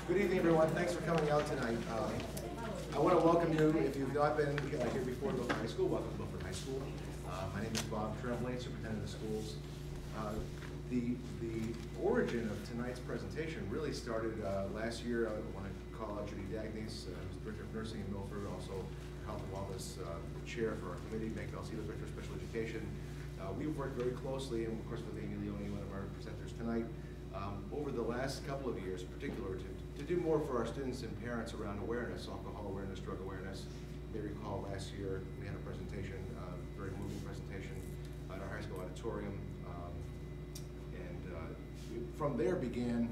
Good evening, everyone. Thanks for coming out tonight. I want to welcome you, if you've not been here before, Milford High School. Welcome to Milford High School. My name is Bob Tremblay, Superintendent of the Schools. The origin of tonight's presentation really started last year. I want to call out Judy Dagnes, who's Director of Nursing in Milford, also Health and Wellness Chair for our committee, Meg Valsito, Director of Special Education. We've worked very closely, and of course with Amy Leone, one of our presenters tonight, over the last couple of years in particular, to do more for our students and parents around awareness, alcohol awareness, drug awareness. You may recall last year we had a presentation, very moving presentation at our high school auditorium. From there began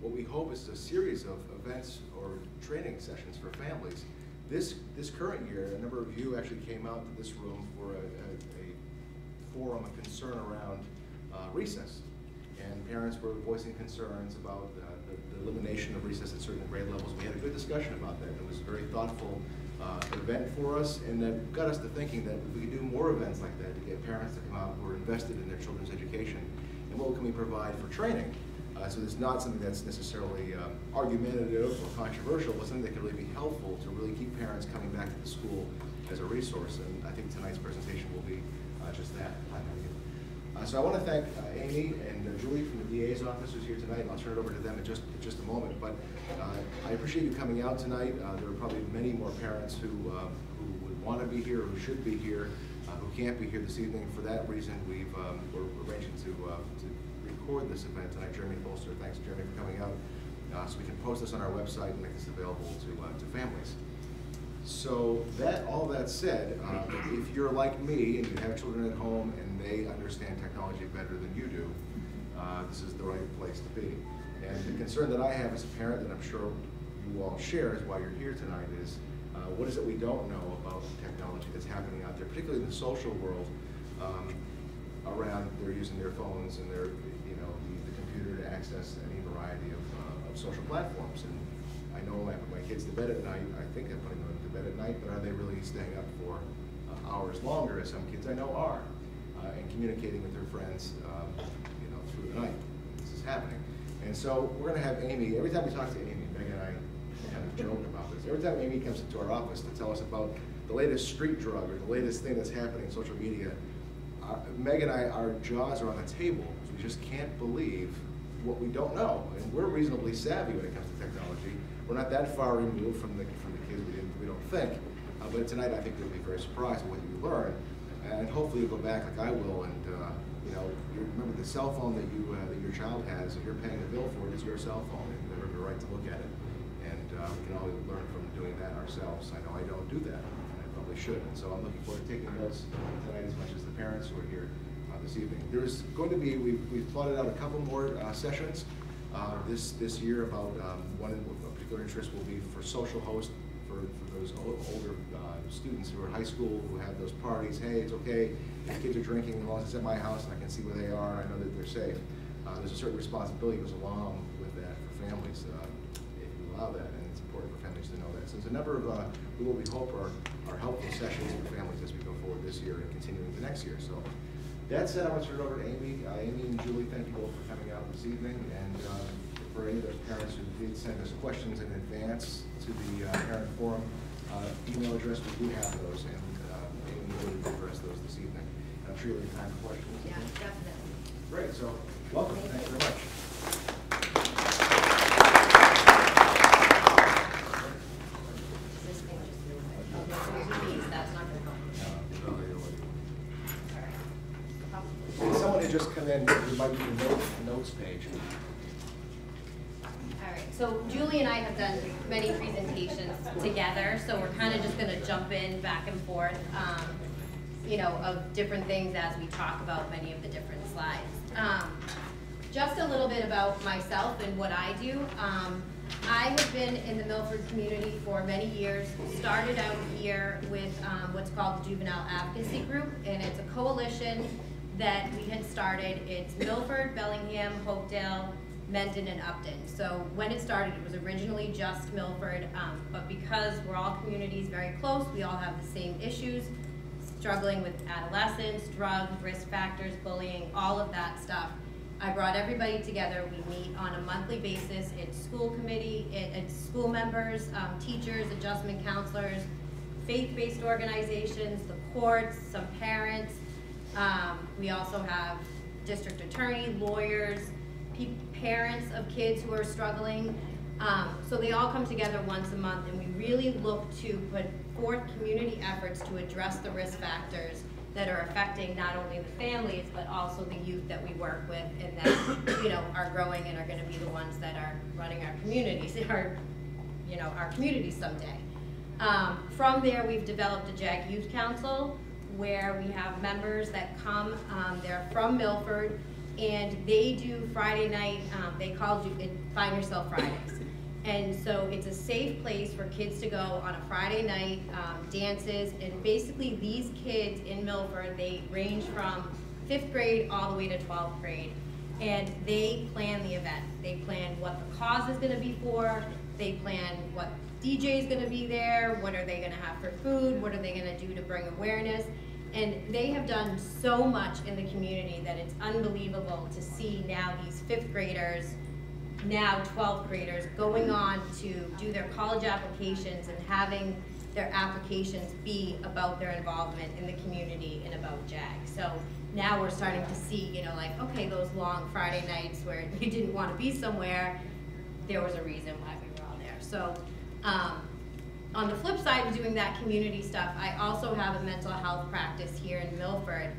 what we hope is a series of events or training sessions for families. This current year, a number of you actually came out to this room for a forum of concern around recess. And parents were voicing concerns about the elimination of recess at certain grade levels. We had a good discussion about that. It was a very thoughtful event for us, and that got us to thinking that if we could do more events like that to get parents to come out who are invested in their children's education, and what can we provide for training? So it's not something that's necessarily argumentative or controversial, but something that can really be helpful to really keep parents coming back to the school as a resource. And I think tonight's presentation will be just that. So I want to thank Amy and Julie from the DA's office who's here tonight, and I'll turn it over to them in just a moment. But I appreciate you coming out tonight. There are probably many more parents who would want to be here, or who should be here, who can't be here this evening. For that reason, we're arranging to record this event tonight. Jeremy Bolster, thanks Jeremy for coming out, so we can post this on our website and make this available to families. So all that said, if you're like me and you have children at home and they understand technology better than you do, this is the right place to be. And the concern that I have as a parent, that I'm sure you all share, is why you're here tonight, is what is it we don't know about technology that's happening out there, particularly in the social world, around they're using their phones and their, the computer to access any variety of social platforms. And I know I put my kids to bed at night. I think I'm putting them to bed at night, but are they really staying up for hours longer, as some kids I know are, and communicating with their friends, through the night? This is happening. And so we're going to have Amy, every time we talk to Amy, Meg and I kind of joke about this, every time Amy comes into our office to tell us about the latest street drug or the latest thing that's happening in social media, Meg and I, our jaws are on the table. We just can't believe what we don't know. And we're reasonably savvy when it comes to technology. We're not that far removed from the kids we don't think. But tonight I think you'll be very surprised at what you learn. And hopefully you'll go back like I will, and you remember the cell phone that your child has, if you're paying a bill for it, is your cell phone, and you have the right to look at it. And we can all learn from doing that ourselves. I know I don't do that, and I probably should. And so I'm looking forward to taking notes tonight as much as the parents who are here this evening. There's going to be, we've plotted out a couple more sessions this year about one in particular interest will be for social host for those older students who are high school, who have those parties. Hey, it's okay if kids are drinking as long as it's at my house and I can see where they are and I know that they're safe. There's a certain responsibility that goes along with that for families if you allow that, and it's important for families to know that. So there's a number of what we hope are helpful sessions for families as we go forward this year and continuing the next year. So that said, I want to turn it over to Amy. Amy and Julie, thank you both for coming out this evening. And for any of those parents who did send us questions in advance to the parent forum email address, we do have those, and Amy will address those this evening. And I'm sure you'll have time for questions. Yeah, definitely. Great. So welcome. Thank you very much. Just come in, you might need the notes page. All right, so Julie and I have done many presentations together, so we're kind of just going to jump in back and forth, of different things as we talk about many of the different slides. Just a little bit about myself and what I do. I have been in the Milford community for many years. Started out here with what's called the Juvenile Advocacy Group, and it's a coalition that we had started. It's Milford, Bellingham, Hopedale, Mendon, and Upton. So when it started, it was originally just Milford, but because we're all communities very close, we all have the same issues, struggling with adolescents, drugs, risk factors, bullying, all of that stuff. I brought everybody together. We meet on a monthly basis. It's school committee, it's school members, teachers, adjustment counselors, faith-based organizations, the courts, some parents. We also have district attorney, lawyers, parents of kids who are struggling. So they all come together once a month, and we really look to put forth community efforts to address the risk factors that are affecting not only the families, but also the youth that we work with and that, you know, are growing and are gonna be the ones that are running our communities, our communities someday. From there, we've developed a JAG Youth Council where we have members that come, they're from Milford, and they do Friday night, they call it Find Yourself Fridays. And so it's a safe place for kids to go on a Friday night, dances, and basically these kids in Milford, they range from 5th grade all the way to 12th grade. And they plan the event. They plan what the cause is gonna be for, they plan what DJ is gonna be there, what are they gonna have for food, what are they gonna do to bring awareness. And they have done so much in the community that it's unbelievable to see now these 5th graders, now 12th graders going on to do their college applications and having their applications be about their involvement in the community and about JAG. So now we're starting to see, you know, like, okay, those long Friday nights where you didn't want to be somewhere, there was a reason why we were all there. So on the flip side of doing that community stuff, I also have a mental health practice here in Milford.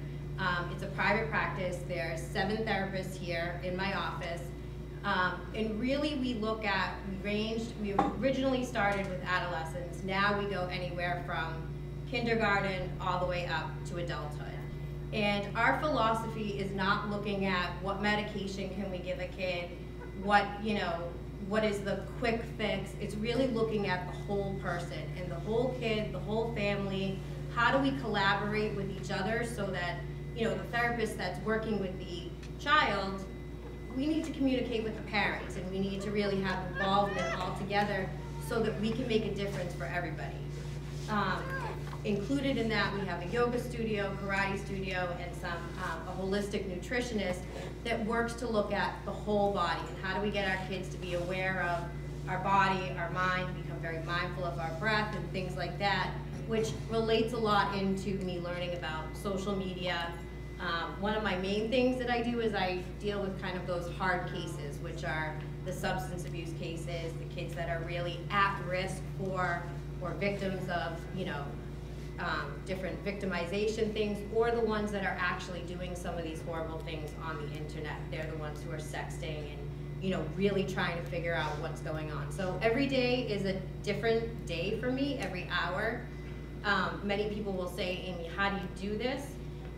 It's a private practice. There's 7 therapists here in my office. And really we look at, we originally started with adolescents. Now we go anywhere from kindergarten all the way up to adulthood. And our philosophy is not looking at what medication can we give a kid, what is the quick fix. It's really looking at the whole person and the whole kid, the whole family. How do we collaborate with each other so that, you know, the therapist that's working with the child, we need to communicate with the parents, and we need to really have involvement all together so that we can make a difference for everybody. Included in that, we have a yoga studio, karate studio, and a holistic nutritionist that works to look at the whole body and how do we get our kids to be aware of our body, our mind, become very mindful of our breath and things like that, which relates a lot into me learning about social media. One of my main things that I do is I deal with kind of those hard cases, which are the substance abuse cases, the kids that are really at risk for or victims of, you know, different victimization things, or the ones that are actually doing some of these horrible things on the internet. They're the ones who are sexting and, you know, really trying to figure out what's going on. So every day is a different day for me, every hour. Many people will say, Amy, how do you do this?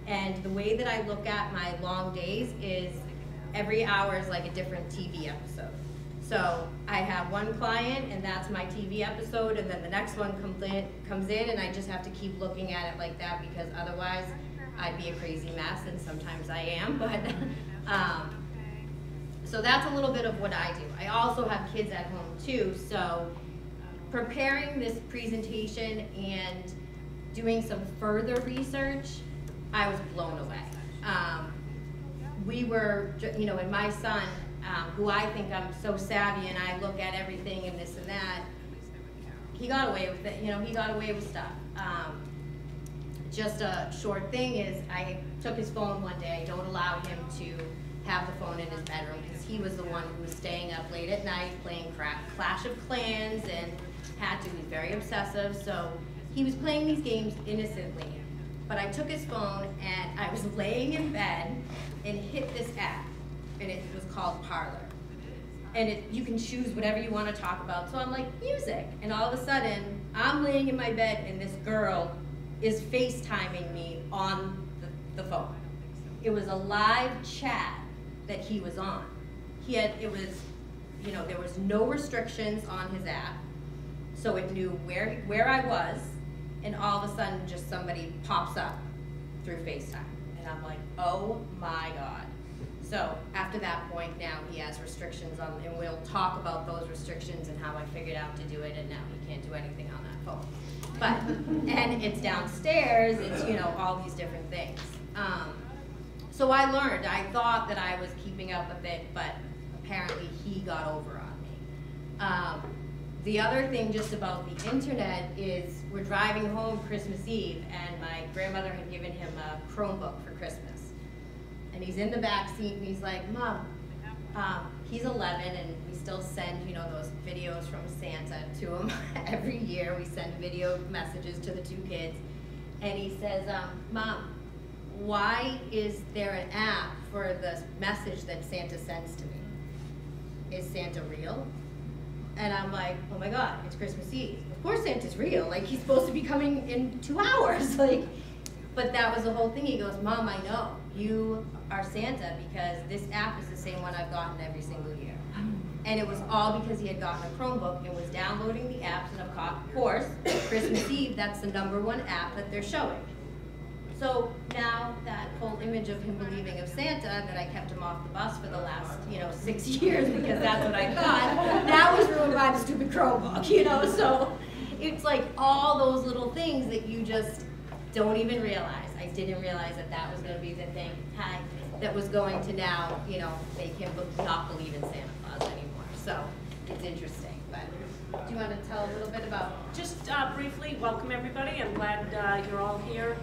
And the way that I look at my long days is every hour is like a different TV episode. So I have one client and that's my TV episode, and then the next one comes in and I just have to keep looking at it like that, because otherwise I'd be a crazy mess, and sometimes I am, but so that's a little bit of what I do. I also have kids at home too, so preparing this presentation and doing some further research, I was blown away. We were, you know, and my son, who I think I'm so savvy and I look at everything and this and that, he got away with it, you know, he got away with stuff. Just a short thing is I took his phone one day. I don't allow him to have the phone in his bedroom because he was the one who was staying up late at night playing Clash of Clans and had to be very obsessive. So he was playing these games innocently. But I took his phone and I was laying in bed and hit this app, and it was called Parler. And you can choose whatever you want to talk about. So I'm like, music. And all of a sudden, I'm laying in my bed and this girl is FaceTiming me on the phone. It was a live chat that he was on. It was, you know, there was no restrictions on his app. So it knew where I was, and all of a sudden just somebody pops up through FaceTime. And I'm like, oh my God. So after that point now he has restrictions on, and we'll talk about those restrictions and how I figured out to do it, and now he can't do anything on that phone. But, and it's downstairs, it's, you know, all these different things. So I learned, I thought that I was keeping up with it, but apparently he got over on me. The other thing just about the internet is we're driving home Christmas Eve and my grandmother had given him a Chromebook for Christmas. And he's in the back seat and he's like, Mom, he's 11 and we still send, you know, those videos from Santa to him every year. We send video messages to the two kids. And he says, Mom, why is there an app for the message that Santa sends to me? Is Santa real? And I'm like, oh my God, it's Christmas Eve. Of course Santa's real. Like, he's supposed to be coming in 2 hours. Like, but that was the whole thing. He goes, Mom, I know. You are Santa because this app is the same one I've gotten every single year. And it was all because he had gotten a Chromebook and was downloading the apps. And of course, Christmas Eve, that's the #1 app that they're showing. So now that whole image of him believing of Santa, that I kept him off the bus for the last, 6 years because that's what I thought, now was ruined by the stupid Chromebook, So it's like all those little things that you just don't even realize. I didn't realize that that was going to be the thing that was going to now, make him not believe in Santa Claus anymore. So it's interesting. But do you want to tell a little bit about? Just briefly, welcome everybody. I'm glad you're all here.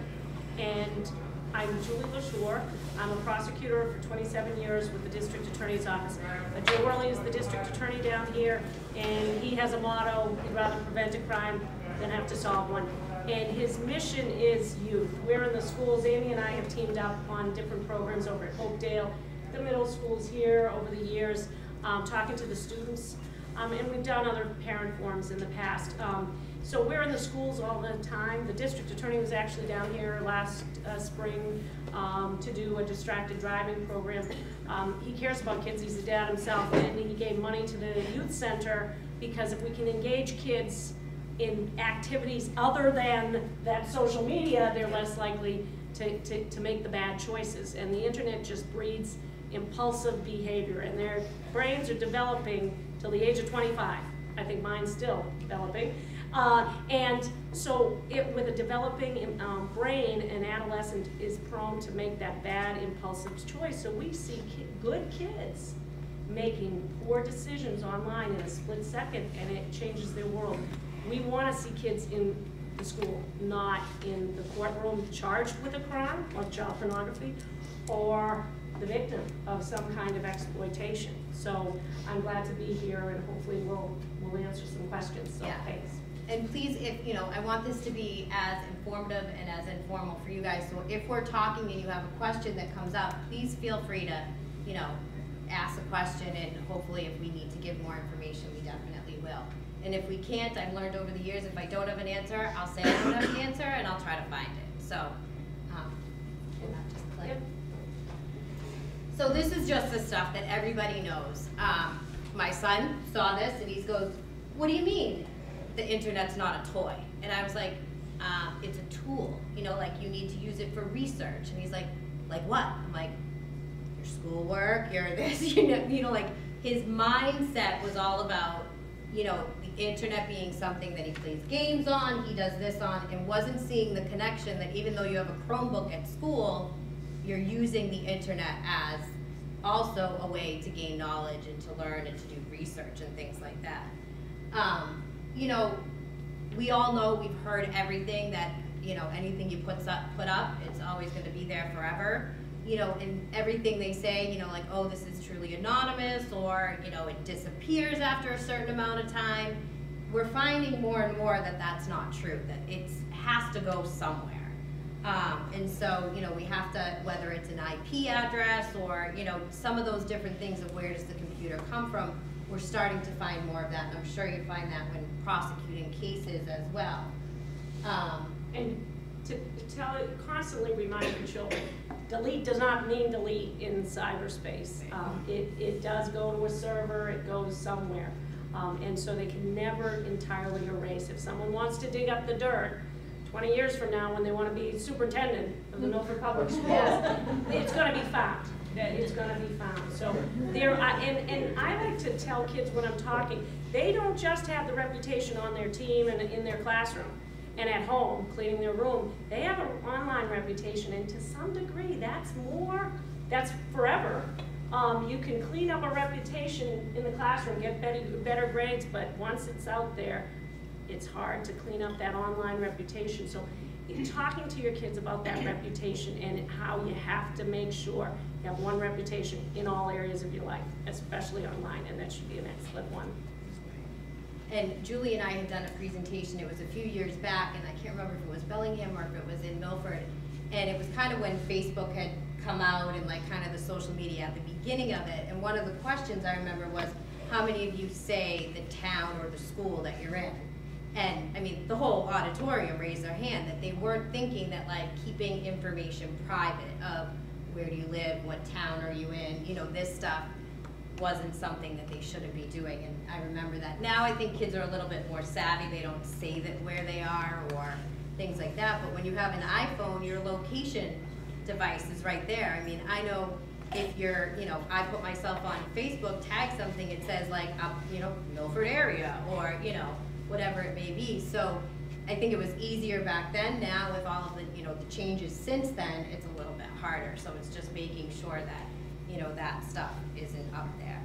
And I'm Julie LaSure. I'm a prosecutor for 27 years with the District Attorney's Office. Joe Worley is the District Attorney down here, and he has a motto: he'd rather prevent a crime than have to solve one. And his mission is youth. We're in the schools. Amy and I have teamed up on different programs over at Oakdale, the middle schools here over the years, talking to the students. And we've done other parent forums in the past. So we're in the schools all the time. The district attorney was actually down here last spring to do a distracted driving program. He cares about kids, he's a dad himself, and he gave money to the youth center because if we can engage kids in activities other than that social media, they're less likely to make the bad choices. And the internet just breeds impulsive behavior, and their brains are developing till the age of 25. I think mine's still developing. And so with a developing brain, an adolescent is prone to make that bad impulsive choice. So we see good kids making poor decisions online in a split second, and it changes their world. We want to see kids in the school, not in the courtroom charged with a crime or child pornography or the victim of some kind of exploitation. So I'm glad to be here, and hopefully we'll answer some questions. So yeah. Thanks. And please, if I want this to be as informative and as informal for you guys. So if we're talking and you have a question that comes up, please feel free to, ask a question, and hopefully if we need to give more information, we definitely will. And if we can't, I've learned over the years, if I don't have an answer, I'll say I don't have an answer, and I'll try to find it. So, and not just click. Yep. So this is just the stuff that everybody knows. My son saw this, and he goes, "What do you mean the internet's not a toy?" And I was like, it's a tool, like you need to use it for research. And he's like what? I'm like, your schoolwork, your this, like his mindset was all about, the internet being something that he plays games on, he does this on, and wasn't seeing the connection that even though you have a Chromebook at school, you're using the internet as also a way to gain knowledge and to learn and to do research and things like that. We all know, we've heard everything that, anything you put up, it's always going to be there forever. And everything they say, like, oh, this is truly anonymous, or, it disappears after a certain amount of time. We're finding more and more that that's not true, that it has to go somewhere. And so, we have to, whether it's an IP address or, some of those different things of where does the computer come from, we're starting to find more of that, and I'm sure you find that when prosecuting cases as well. And to constantly remind your children, delete does not mean delete in cyberspace. It does go to a server, it goes somewhere. And so they can never entirely erase. If someone wants to dig up the dirt 20 years from now when they want to be superintendent of the Milford Public Schools, it's going to be found. It's going to be found. So and I like to tell kids when I'm talking, they don't just have the reputation on their team and in their classroom and at home cleaning their room. They have an online reputation, and to some degree that's more that's forever. You can clean up a reputation in the classroom, get better grades, but once it's out there, it's hard to clean up that online reputation. So talking to your kids about that reputation and how you have to make sure you have one reputation in all areas of your life, especially online, and that should be an excellent one. And Julie and I had done a presentation, it was a few years back, and I can't remember if it was Bellingham or if it was in Milford, and it was kind of when Facebook had come out and like kind of the social media at the beginning of it, and one of the questions I remember was, how many of you say the town or the school that you're in? And I mean, the whole auditorium raised their hand that they weren't thinking that like keeping information private of where do you live, what town are you in, you know, this stuff wasn't something that they shouldn't be doing. And I remember that. Now I think kids are a little bit more savvy. They don't save it where they are or things like that. But when you have an iPhone, your location device is right there. I mean, I know if you're, you know, I put myself on Facebook, tag something, it says like, you know, Milford area or, you know, whatever it may be. So I think it was easier back then. Now with all of the, you know, the changes since then, it's a little bit harder. So it's just making sure that, you know, that stuff isn't up there.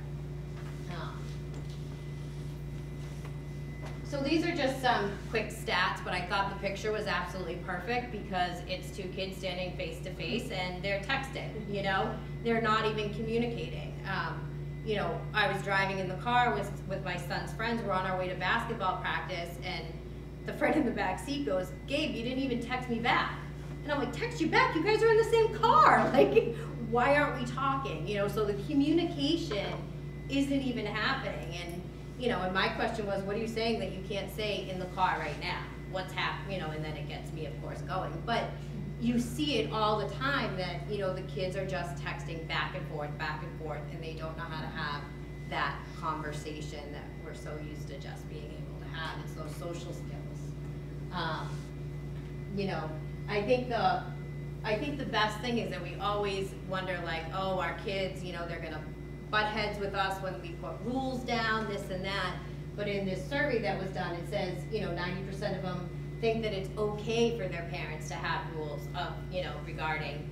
So these are just some quick stats, but I thought the picture was absolutely perfect because it's two kids standing face to face and they're texting, you know? They're not even communicating. You know, I was driving in the car with my son's friends. We're on our way to basketball practice, and the friend in the back seat goes, "Gabe, you didn't even text me back." And I'm like, "Text you back? You guys are in the same car. Like, why aren't we talking?" You know, so the communication isn't even happening. And, you know, and my question was, what are you saying that you can't say in the car right now? What's happening? You know, and then it gets me, of course, going. But you see it all the time that, you know, the kids are just texting back and forth, and they don't know how to have that conversation that we're so used to just being able to have. It's those social skills. You know, I think the best thing is that we always wonder like, oh, our kids, you know, they're gonna butt heads with us when we put rules down, this and that. But in this survey that was done, it says, you know, 90% of them think that it's okay for their parents to have rules of, you know, regarding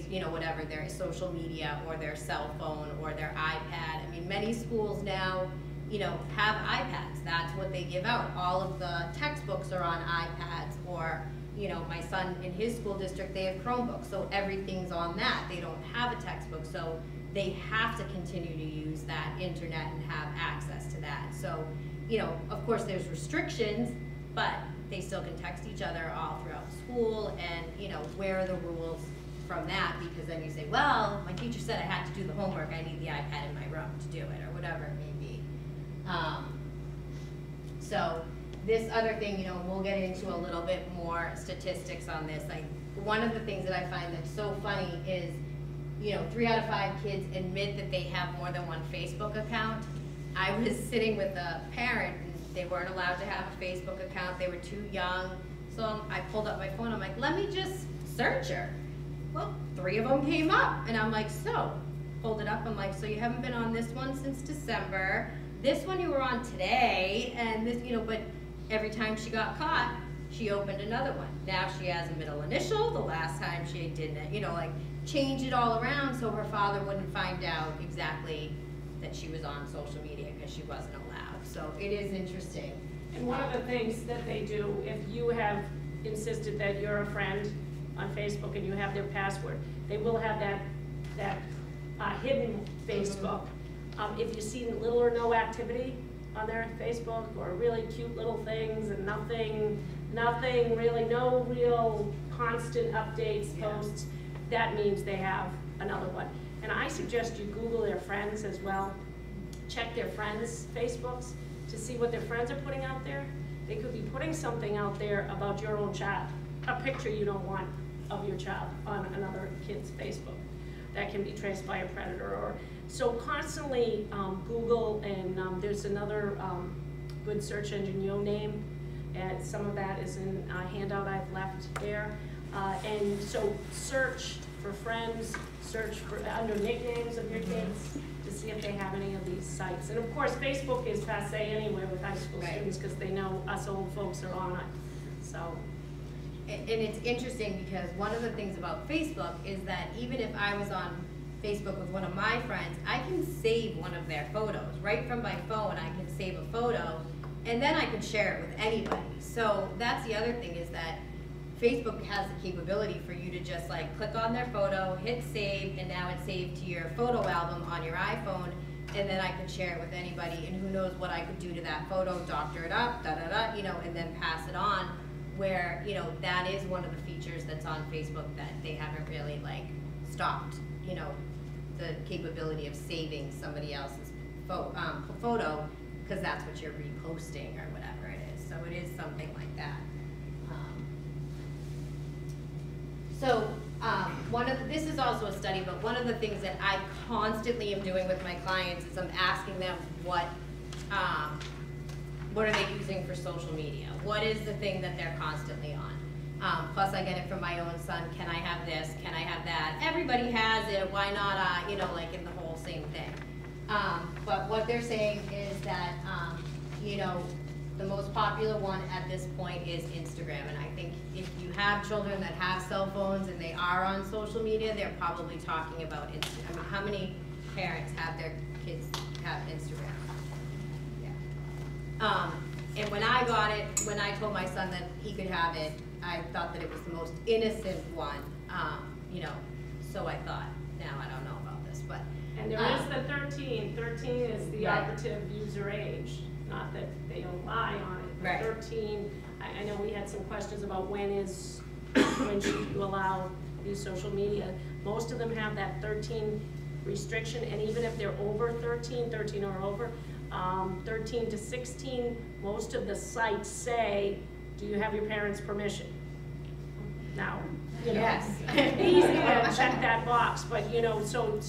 you know, whatever, their social media or their cell phone or their iPad. I mean, many schools now, you know, have iPads. That's what they give out. All of the textbooks are on iPads, or, you know, my son in his school district, they have Chromebooks, so everything's on that. They don't have a textbook, so they have to continue to use that internet and have access to that. So, you know, of course there's restrictions, but they still can text each other all throughout school, and, you know, where are the rules from that? Because then you say, well, my teacher said I had to do the homework, I need the iPad in my room to do it, or whatever it may be. So this other thing, you know, we'll get into a little bit more statistics on this. Like, one of the things that I find that's so funny is, you know, 3 out of 5 kids admit that they have more than one Facebook account. I was sitting with a parent, and they weren't allowed to have a Facebook account. They were too young. So I pulled up my phone. I'm like, let me just search her. Well, 3 of them came up. And I'm like, so, pulled it up. I'm like, so you haven't been on this one since December. This one you were on today. And this, you know, but every time she got caught, she opened another one. Now she has a middle initial. The last time she didn't, you know, like, change it all around so her father wouldn't find out exactly that she was on social media because she wasn't allowed. So it is interesting. And one of the things that they do, if you have insisted that you're a friend on Facebook and you have their password, they will have that hidden Facebook. If you see little or no activity on their Facebook, or really cute little things and nothing really, no real constant updates, posts, that means they have another one. And I suggest you Google their friends as well. Check their friends' Facebooks to see what their friends are putting out there. They could be putting something out there about your own child, a picture you don't want of your child on another kid's Facebook. That can be traced by a predator. Or so constantly Google, and there's another good search engine, YoName, and some of that is in a handout I've left there. And so search for friends, search for under nicknames of your kids to see if they have any of these sites. And of course, Facebook is passé anyway with high school students because they know us old folks are on it. So. And it's interesting because one of the things about Facebook is that even if I was on Facebook with one of my friends, I can save one of their photos. Right from my phone, I can save a photo, and then I can share it with anybody. So that's the other thing, is that Facebook has the capability for you to just like click on their photo, hit save, and now it's saved to your photo album on your iPhone, and then I could share it with anybody, and who knows what I could do to that photo, doctor it up, da-da-da, you know, and then pass it on, where, you know, that is one of the features that's on Facebook that they haven't really like stopped, you know, the capability of saving somebody else's photo, because that's what you're reposting or whatever it is. So it is something like that. This is also a study, but one of the things that I constantly am doing with my clients is I'm asking them what are they using for social media? What is the thing that they're constantly on? Plus I get it from my own son, can I have this, can I have that? Everybody has it, why not I, you know, like in the whole same thing. But what they're saying is that, you know, the most popular one at this point is Instagram, and I think if you have children that have cell phones and they are on social media, they're probably talking about Instagram. I mean, how many parents have their kids have Instagram? Yeah. And when I got it, when I told my son that he could have it, I thought that it was the most innocent one, you know, so I thought, now I don't know about this, but. And there is the 13. 13 is the right. operative user age. Not that they don't lie on it. Right. 13, I know we had some questions about when should you allow these social media. Most of them have that 13 restriction, and even if they're over 13 or over, 13 to 16, most of the sites say, do you have your parents' permission? Now, you know, yes. easy to check that box, but you know, so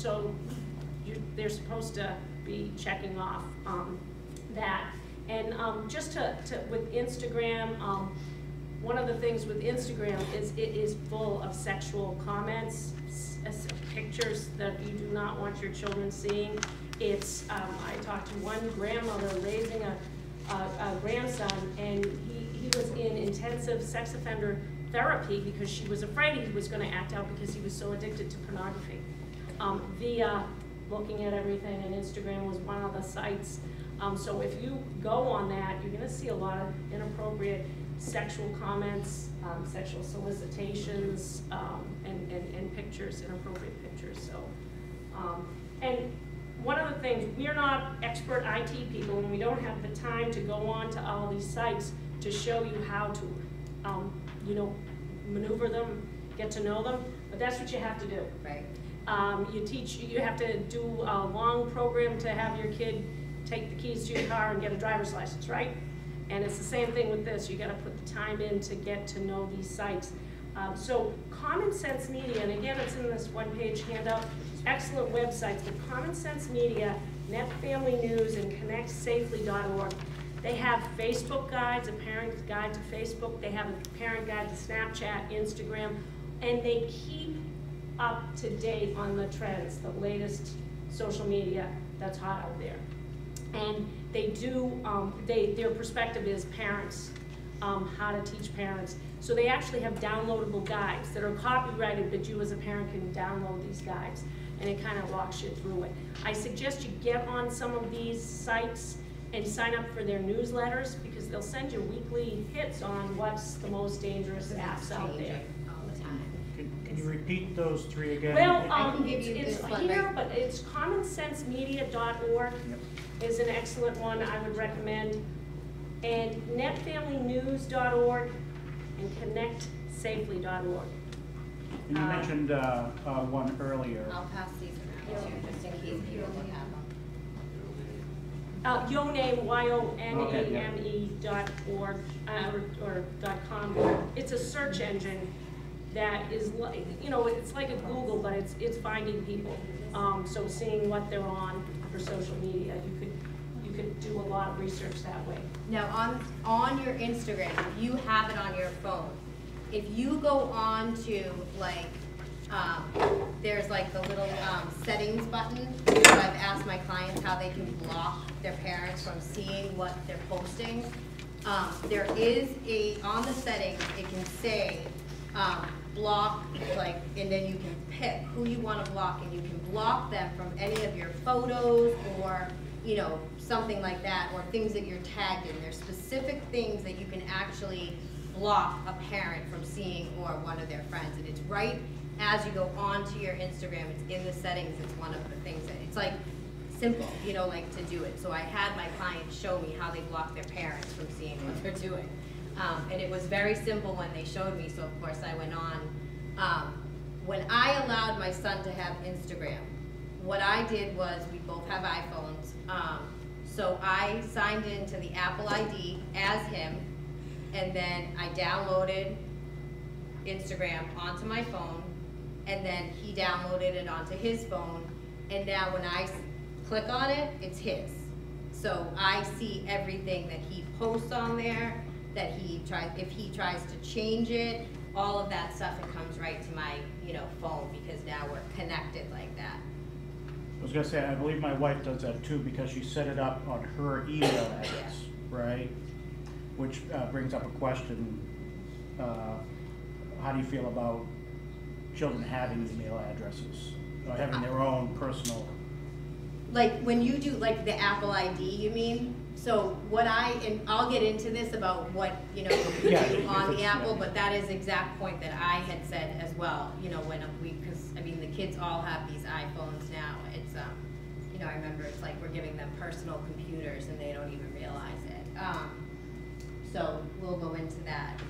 they're supposed to be checking off that. And just with Instagram, one of the things with Instagram is it is full of sexual comments, pictures that you do not want your children seeing. It's, I talked to one grandmother raising a grandson, and he was in intensive sex offender therapy because she was afraid he was going to act out because he was so addicted to pornography. Via looking at everything, and Instagram was one of the sites. So if you go on that, you're going to see a lot of inappropriate sexual comments, sexual solicitations, and pictures, inappropriate pictures. So, and one of the things, we're not expert IT people, and we don't have the time to go on to all these sites to show you how to, you know, maneuver them, get to know them, but that's what you have to do. Right. You have to do a long program to have your kid take the keys to your car and get a driver's license, right? And it's the same thing with this. You got to put the time in to get to know these sites. So Common Sense Media, and again, it's in this one-page handout, excellent websites, but Common Sense Media, Net Family News, and ConnectSafely.org. They have Facebook guides, a parent guide to Facebook. They have a parent guide to Snapchat, Instagram, and they keep up to date on the trends, the latest social media that's hot out there. And they do, their perspective is parents, how to teach parents. So they actually have downloadable guides that are copyrighted, but you as a parent can download these guides, and it kind of walks you through it. I suggest you get on some of these sites and sign up for their newsletters, because they'll send you weekly hits on what's the most dangerous apps out there. All the time. Can you repeat those three again? Well, I can give you it's this one, here, right? but it's commonsensemedia.org is an excellent one I would recommend. And netfamilynews.org and connectsafely.org. And you mentioned one earlier. I'll pass these around too, just in case people don't have them. Yoname, YONAME.org or .com. It's a search engine that is, you know, it's like a Google, but it's finding people. So seeing what they're on for social media, you could do a lot of research that way. Now on your Instagram, if you have it on your phone, if you go on to like, there's like the little settings button, so I've asked my clients how they can block their parents from seeing what they're posting. There is on the settings, it can say block, like, and then you can pick who you want to block, and you can block them from any of your photos or, you know, something like that, or things that you're tagged in. There's specific things that you can actually block a parent from seeing or one of their friends. And it's right as you go onto your Instagram, it's in the settings, it's one of the things that, it's like simple, you know, like to do it. So I had my clients show me how they block their parents from seeing what they're doing. And it was very simple when they showed me, so of course I went on. When I allowed my son to have Instagram, what I did was, we both have iPhones, so I signed into the Apple ID as him, and then I downloaded Instagram onto my phone, and then he downloaded it onto his phone, and now when I click on it, it's his. So I see everything that he posts on there, that if he tries to change it, all of that stuff, it comes right to my, you know, phone, because now we're connected like that. I was gonna say, I believe my wife does that too, because she set it up on her email address, right? Which brings up a question, how do you feel about children having email addresses, or having their own personal? Like when you do like the Apple ID, you mean? So what and I'll get into this about what, you know, you Yeah, do on the Apple, yeah. but that is the exact point that I had said as well, you know, when because I mean, the kids all have these iPhones now. It's, you know, I remember it's like we're giving them personal computers and they don't even realize it. So we'll go into that.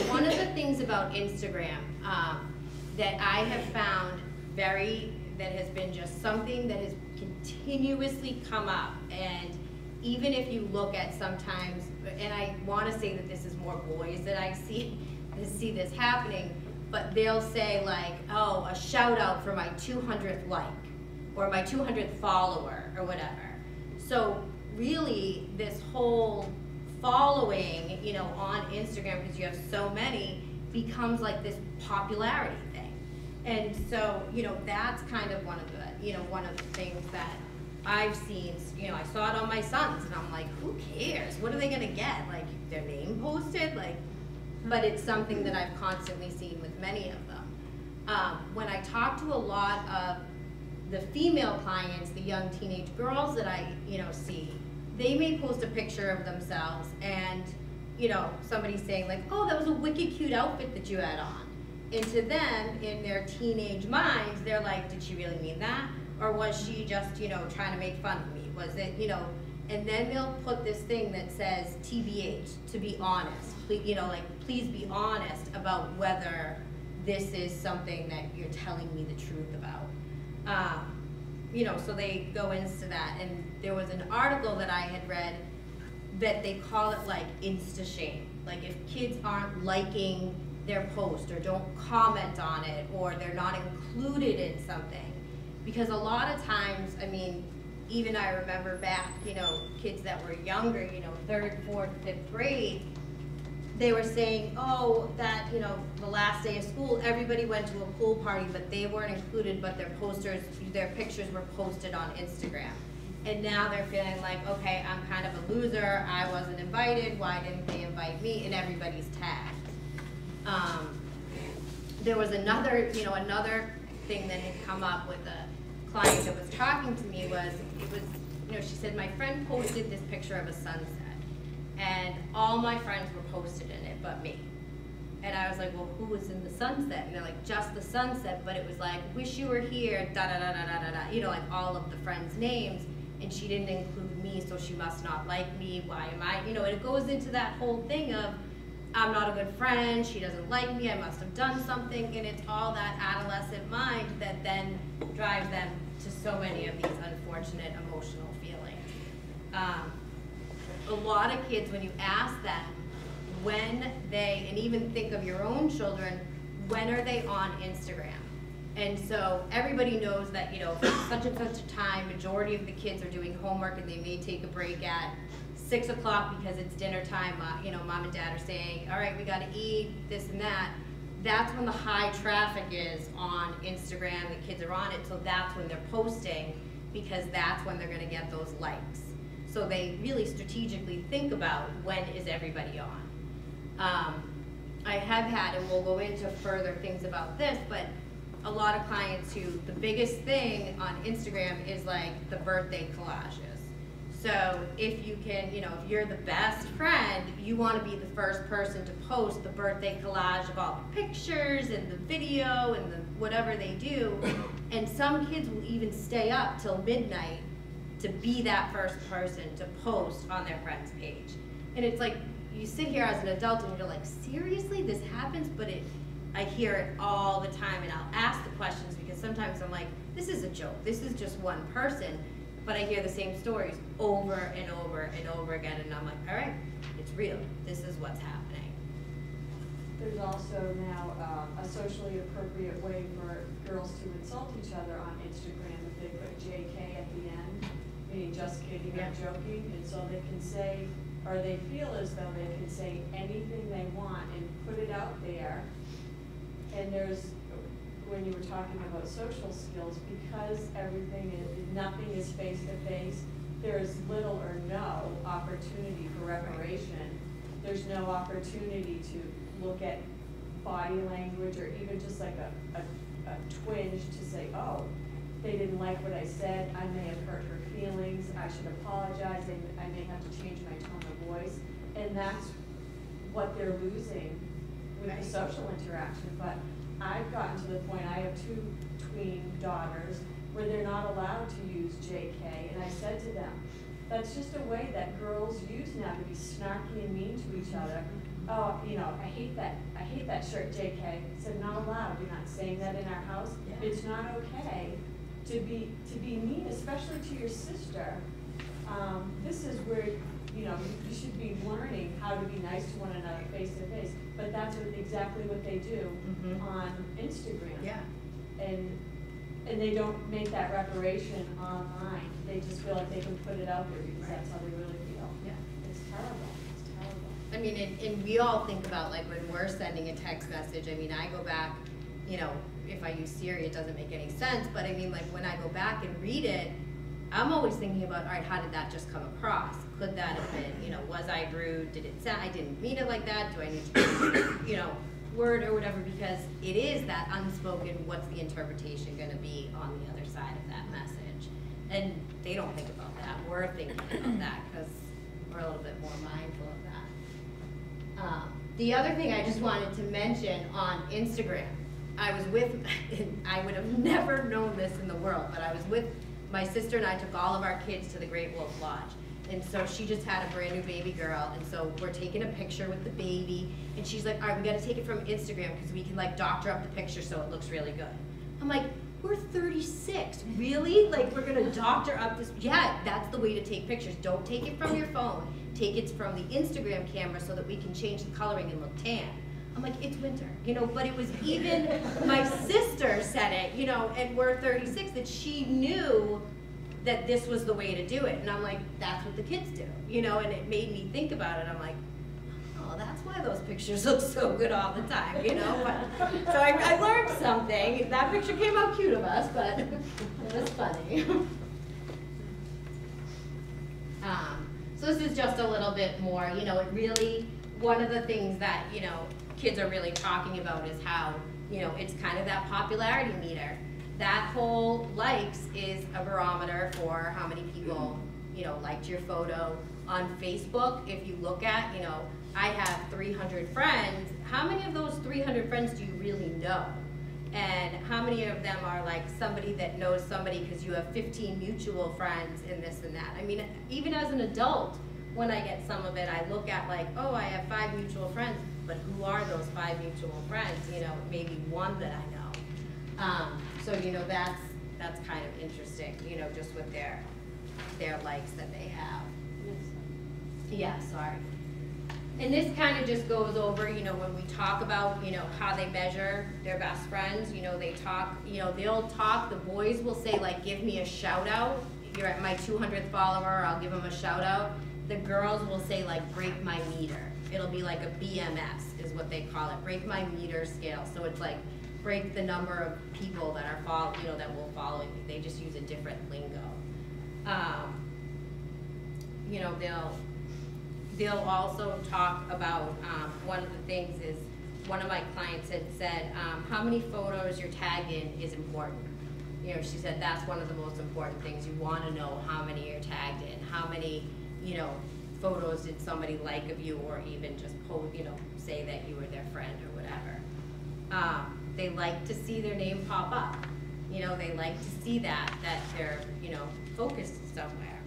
One of the things about Instagram that I have found that has been just something that has continuously come up, and even if you look at sometimes, and I want to say that this is more boys that I see this happening, but they'll say like, oh, a shout out for my 200th like, or my 200th follower, or whatever. So really, this whole following, you know, on Instagram, because you have so many, becomes like this popularity thing. And so, you know, that's kind of one of the things that I've seen, you know, I saw it on my sons, and I'm like, who cares? What are they gonna get? Like, their name posted? Like, but it's something that I've constantly seen with many of them. When I talk to a lot of the female clients, the young teenage girls that I, you know, see, they may post a picture of themselves, and, you know, somebody's saying like, oh, that was a wicked cute outfit that you had on. And to them, in their teenage minds, they're like, did she really mean that? Or was she just, you know, trying to make fun of me? Was it, you know, and then they'll put this thing that says TBH, to be honest. You know, like, please be honest about whether this is something that you're telling me the truth about. You know, so they go into that. And there was an article that I had read that they call it like Insta shame. Like, if kids aren't liking their post or don't comment on it, or they're not included in something. Because a lot of times, I mean, even I remember back, you know, kids that were younger, you know, 3rd, 4th, 5th grade, they were saying, oh, that, you know, the last day of school, everybody went to a pool party, but they weren't included, but their pictures were posted on Instagram. And now they're feeling like, okay, I'm kind of a loser, I wasn't invited, why didn't they invite me? And everybody's tagged. There was another thing that had come up with a client that was talking to me you know, she said, my friend posted this picture of a sunset, and all my friends were posted in it but me. And I was like, well, who was in the sunset? And they're like, just the sunset, but it was like, wish you were here, da da da da da da da, you know, like all of the friends' names, and she didn't include me, so she must not like me, why am I, you know, and it goes into that whole thing of, I'm not a good friend, she doesn't like me, I must have done something, and it's all that adolescent mind that then drives them to so many of these unfortunate emotional feelings. A lot of kids, when you ask them and even think of your own children, when are they on Instagram? And so everybody knows that, you know, such and such a time, majority of the kids are doing homework, and they may take a break at 6 o'clock because it's dinner time, you know, mom and dad are saying, all right, we gotta eat, this and that. That's when the high traffic is on Instagram, the kids are on it, so that's when they're posting, because that's when they're gonna get those likes. So they really strategically think about, when is everybody on? I have had, and we'll go into further things about this, but a lot of clients who, the biggest thing on Instagram is like the birthday collages. So if you can, you know, if you're the best friend, you want to be the first person to post the birthday collage of all the pictures and the video and the whatever they do. And some kids will even stay up till midnight to be that first person to post on their friend's page. And it's like, you sit here as an adult and you're like, seriously, this happens? But I hear it all the time, and I'll ask the questions because sometimes I'm like, this is a joke, this is just one person. But I hear the same stories over and over and over again, and I'm like, all right, it's real. This is what's happening. There's also now a socially appropriate way for girls to insult each other on Instagram if they put JK at the end, meaning just kidding or joking, and so they can say, or they feel as though they can say anything they want and put it out there. And there's, when you were talking about social skills, because nothing is face-to-face, there's little or no opportunity for reparation. There's no opportunity to look at body language or even just like a twinge to say, oh, they didn't like what I said, I may have hurt her feelings, I should apologize, I may have to change my tone of voice. And that's what they're losing with the social interaction. But I've gotten to the point, I have 2 tween daughters, where they're not allowed to use JK, and I said to them, that's just a way that girls use now to be snarky and mean to each other. Oh, you know, I hate that shirt, JK. I said, not allowed, you're not saying that in our house. Yeah. It's not okay to be mean, especially to your sister. This is where, you know, you should be learning how to be nice to one another face to face, but that's exactly what they do on Instagram. Yeah. And they don't make that reparation online. They just feel like they can put it out there because that's how they really feel. Yeah. It's terrible. It's terrible. I mean, and we all think about, like, when we're sending a text message, I mean, I go back, you know, if I use Siri, it doesn't make any sense, but I mean, like, when I go back and read it, I'm always thinking about, all right, how did that just come across? Could that have been, you know, was I rude? Did it sound, I didn't mean it like that? Do I need to, you know, word or whatever? Because it is that unspoken, what's the interpretation going to be on the other side of that message? And they don't think about that. We're thinking about that because we're a little bit more mindful of that. The other thing I just wanted to mention on Instagram, I was with, I would have never known this in the world, but I was with my sister and I took all of our kids to the Great Wolf Lodge. And so she just had a brand new baby girl, and so we're taking a picture with the baby, and she's like, all right, we gotta take it from Instagram because we can like doctor up the picture so it looks really good. I'm like, we're 36, really? Like, we're gonna doctor up this? Yeah, that's the way to take pictures. Don't take it from your phone. Take it from the Instagram camera so that we can change the coloring and look tan. I'm like, it's winter, you know, but it was even, my sister said it, you know, and we're 36, that she knew that this was the way to do it. And I'm like, that's what the kids do, you know, and it made me think about it. I'm like, oh, that's why those pictures look so good all the time, you know. But, so I learned something. That picture came out cute of us, but it was funny. So this is just a little bit more, you know, it really, one of the things that, you know, kids are really talking about is how, you know, it's kind of that popularity meter. That whole likes is a barometer for how many people, you know, liked your photo. On Facebook, if you look at, you know, I have 300 friends. How many of those 300 friends do you really know? And how many of them are like somebody that knows somebody because you have 15 mutual friends and this and that? I mean, even as an adult, when I get some of it, I look at like, oh, I have 5 mutual friends, but who are those 5 mutual friends? You know, maybe one that I know. So, you know, that's kind of interesting, you know, just with their likes that they have. Yeah, sorry. And this kind of just goes over, you know, when we talk about, you know, how they measure their best friends, you know, they talk, you know, they'll talk, the boys will say, like, give me a shout out. You're at my 200th follower, I'll give them a shout out. The girls will say, like, break my meter. It'll be like a BMS is what they call it, break my meter scale. So it's like, break the number of people that are you know, that will follow you. They just use a different lingo. You know, they'll also talk about, one of the things is one of my clients had said, how many photos you're tagged in is important. You know, she said that's one of the most important things. You want to know how many you're tagged in, how many, you know, photos did somebody like of you, or even just post, you know, say that you were their friend or whatever. They like to see their name pop up. You know, they like to see that they're, you know, focused somewhere.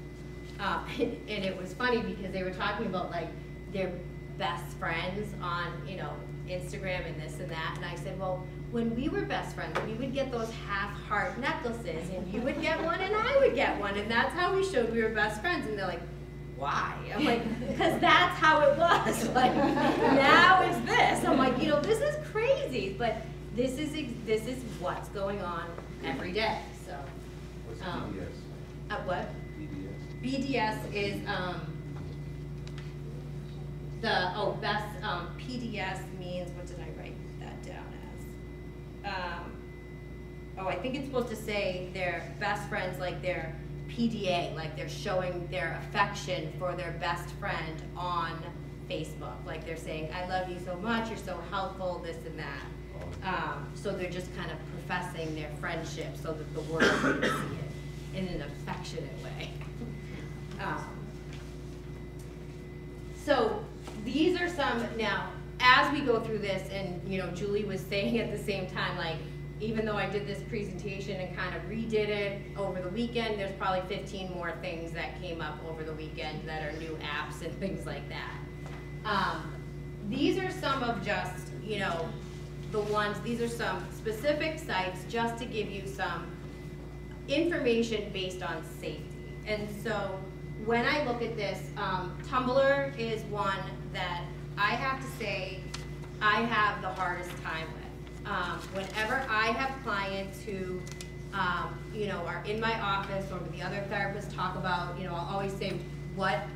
And it was funny because they were talking about like their best friends on, you know, Instagram and this and that. And I said, well, when we were best friends, we would get those half-heart necklaces, and you would get one and I would get one, and that's how we showed we were best friends. And they're like, why? I'm like, because that's how it was. Like, now it's this. I'm like, you know, this is crazy, but this is what's going on every day. So, What's BDS? What? BDS? BDS is best. PDS means, what did I write that down as? I think it's supposed to say their best friends, like their PDA, like they're showing their affection for their best friend on Facebook. Like they're saying, I love you so much, you're so helpful, this and that. So they're just kind of professing their friendship so that the world can see it in an affectionate way. So these are some, now, as we go through this, and you know, Julie was saying at the same time, like, even though I did this presentation and kind of redid it over the weekend, there's probably 15 more things that came up over the weekend that are new apps and things like that. These are some of just, you know, the ones, these are some specific sites just to give you some information based on safety. And so when I look at this, Tumblr is one that I have to say I have the hardest time with. Whenever I have clients who, you know, are in my office or with the other therapists talk about, you know, I'll always say,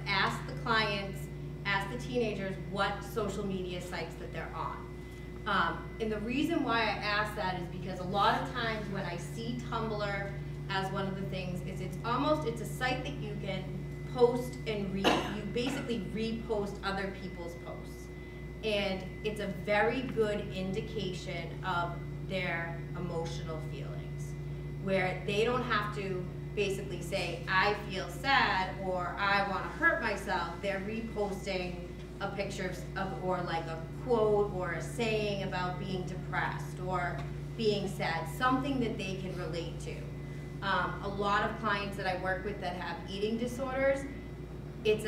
ask the clients, ask the teenagers what social media sites that they're on. And the reason why I ask that is because a lot of times when I see Tumblr as one of the things, it's a site that you can post and you basically repost other people's posts. And it's a very good indication of their emotional feelings, where they don't have to basically say, I feel sad or I want to hurt myself. They're reposting a picture or like a quote or a saying about being depressed or being sad, something that they can relate to. A lot of clients that I work with that have eating disorders, it's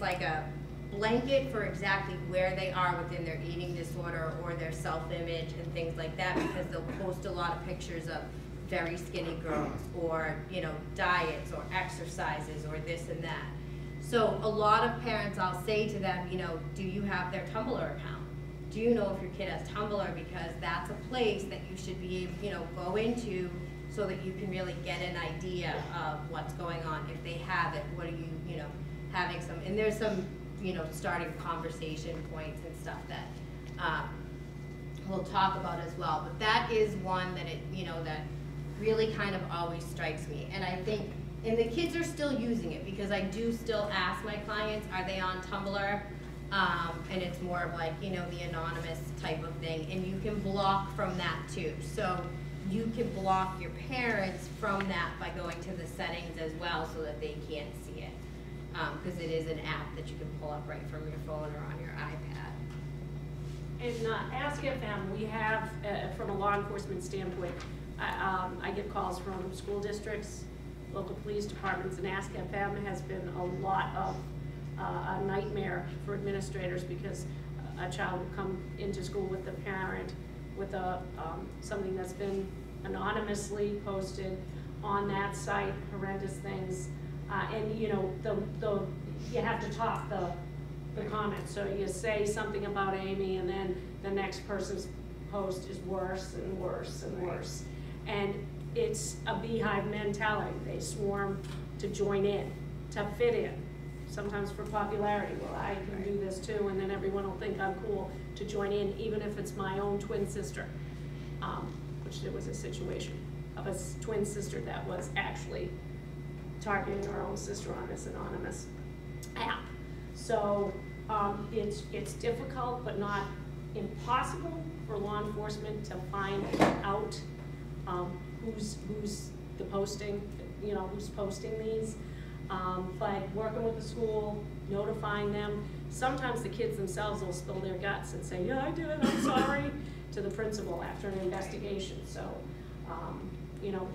like a blanket for exactly where they are within their eating disorder or their self-image and things like that, because they'll post a lot of pictures of very skinny girls or, you know, diets or exercises or this and that. So a lot of parents, I'll say to them, you know, do you have their Tumblr account? Do you know if your kid has Tumblr? Because that's a place that you should be able, you know, go into so that you can really get an idea of what's going on. If they have it, what are you know, having some, and there's some, you know, starting conversation points and stuff that we'll talk about as well. But that is one that you know, that really kind of always strikes me. And I think, and the kids are still using it because I do still ask my clients, are they on Tumblr? And it's more of like, you know, the anonymous type of thing. And you can block from that too. So you can block your parents from that by going to the settings as well so that they can't see it. Because it is an app that you can pull up right from your phone or on your iPad. In Ask FM, we have, from a law enforcement standpoint, I get calls from school districts, local police departments, and Ask FM has been a lot of a nightmare for administrators because a child will come into school with the parent with something that's been anonymously posted on that site, horrendous things. And you know, you have to top the comments. So you say something about Amy, and then the next person's post is worse and worse and worse. And it's a beehive mentality. They swarm to join in, to fit in. Sometimes for popularity. Well, I can do this too, and then everyone will think I'm cool to join in, even if it's my own twin sister. Which there was a situation of a twin sister that was actually targeting her own sister on this anonymous app. So it's difficult, but not impossible for law enforcement to find out who's the posting, you know, who's posting these. But working with the school, notifying them, sometimes the kids themselves will spill their guts and say, yeah, I did it, I'm sorry, to the principal after an investigation. So, you know,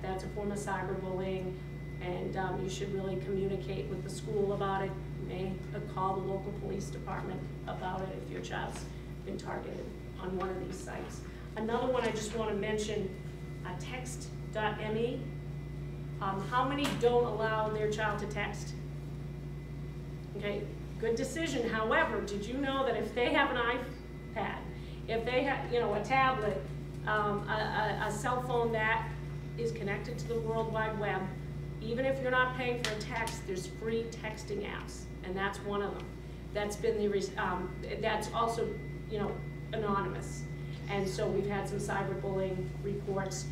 that's a form of cyberbullying, and you should really communicate with the school about it. You may call the local police department about it if your child's been targeted on one of these sites. Another one I just want to mention, text.me. How many don't allow their child to text? Okay, good decision. However, did you know that if they have an iPad, if they have, you know, a tablet, a cell phone that is connected to the World Wide Web, even if you're not paying for a text, there's free texting apps, and that's one of them. That's been the, that's also, you know, anonymous. And so we've had some cyberbullying reports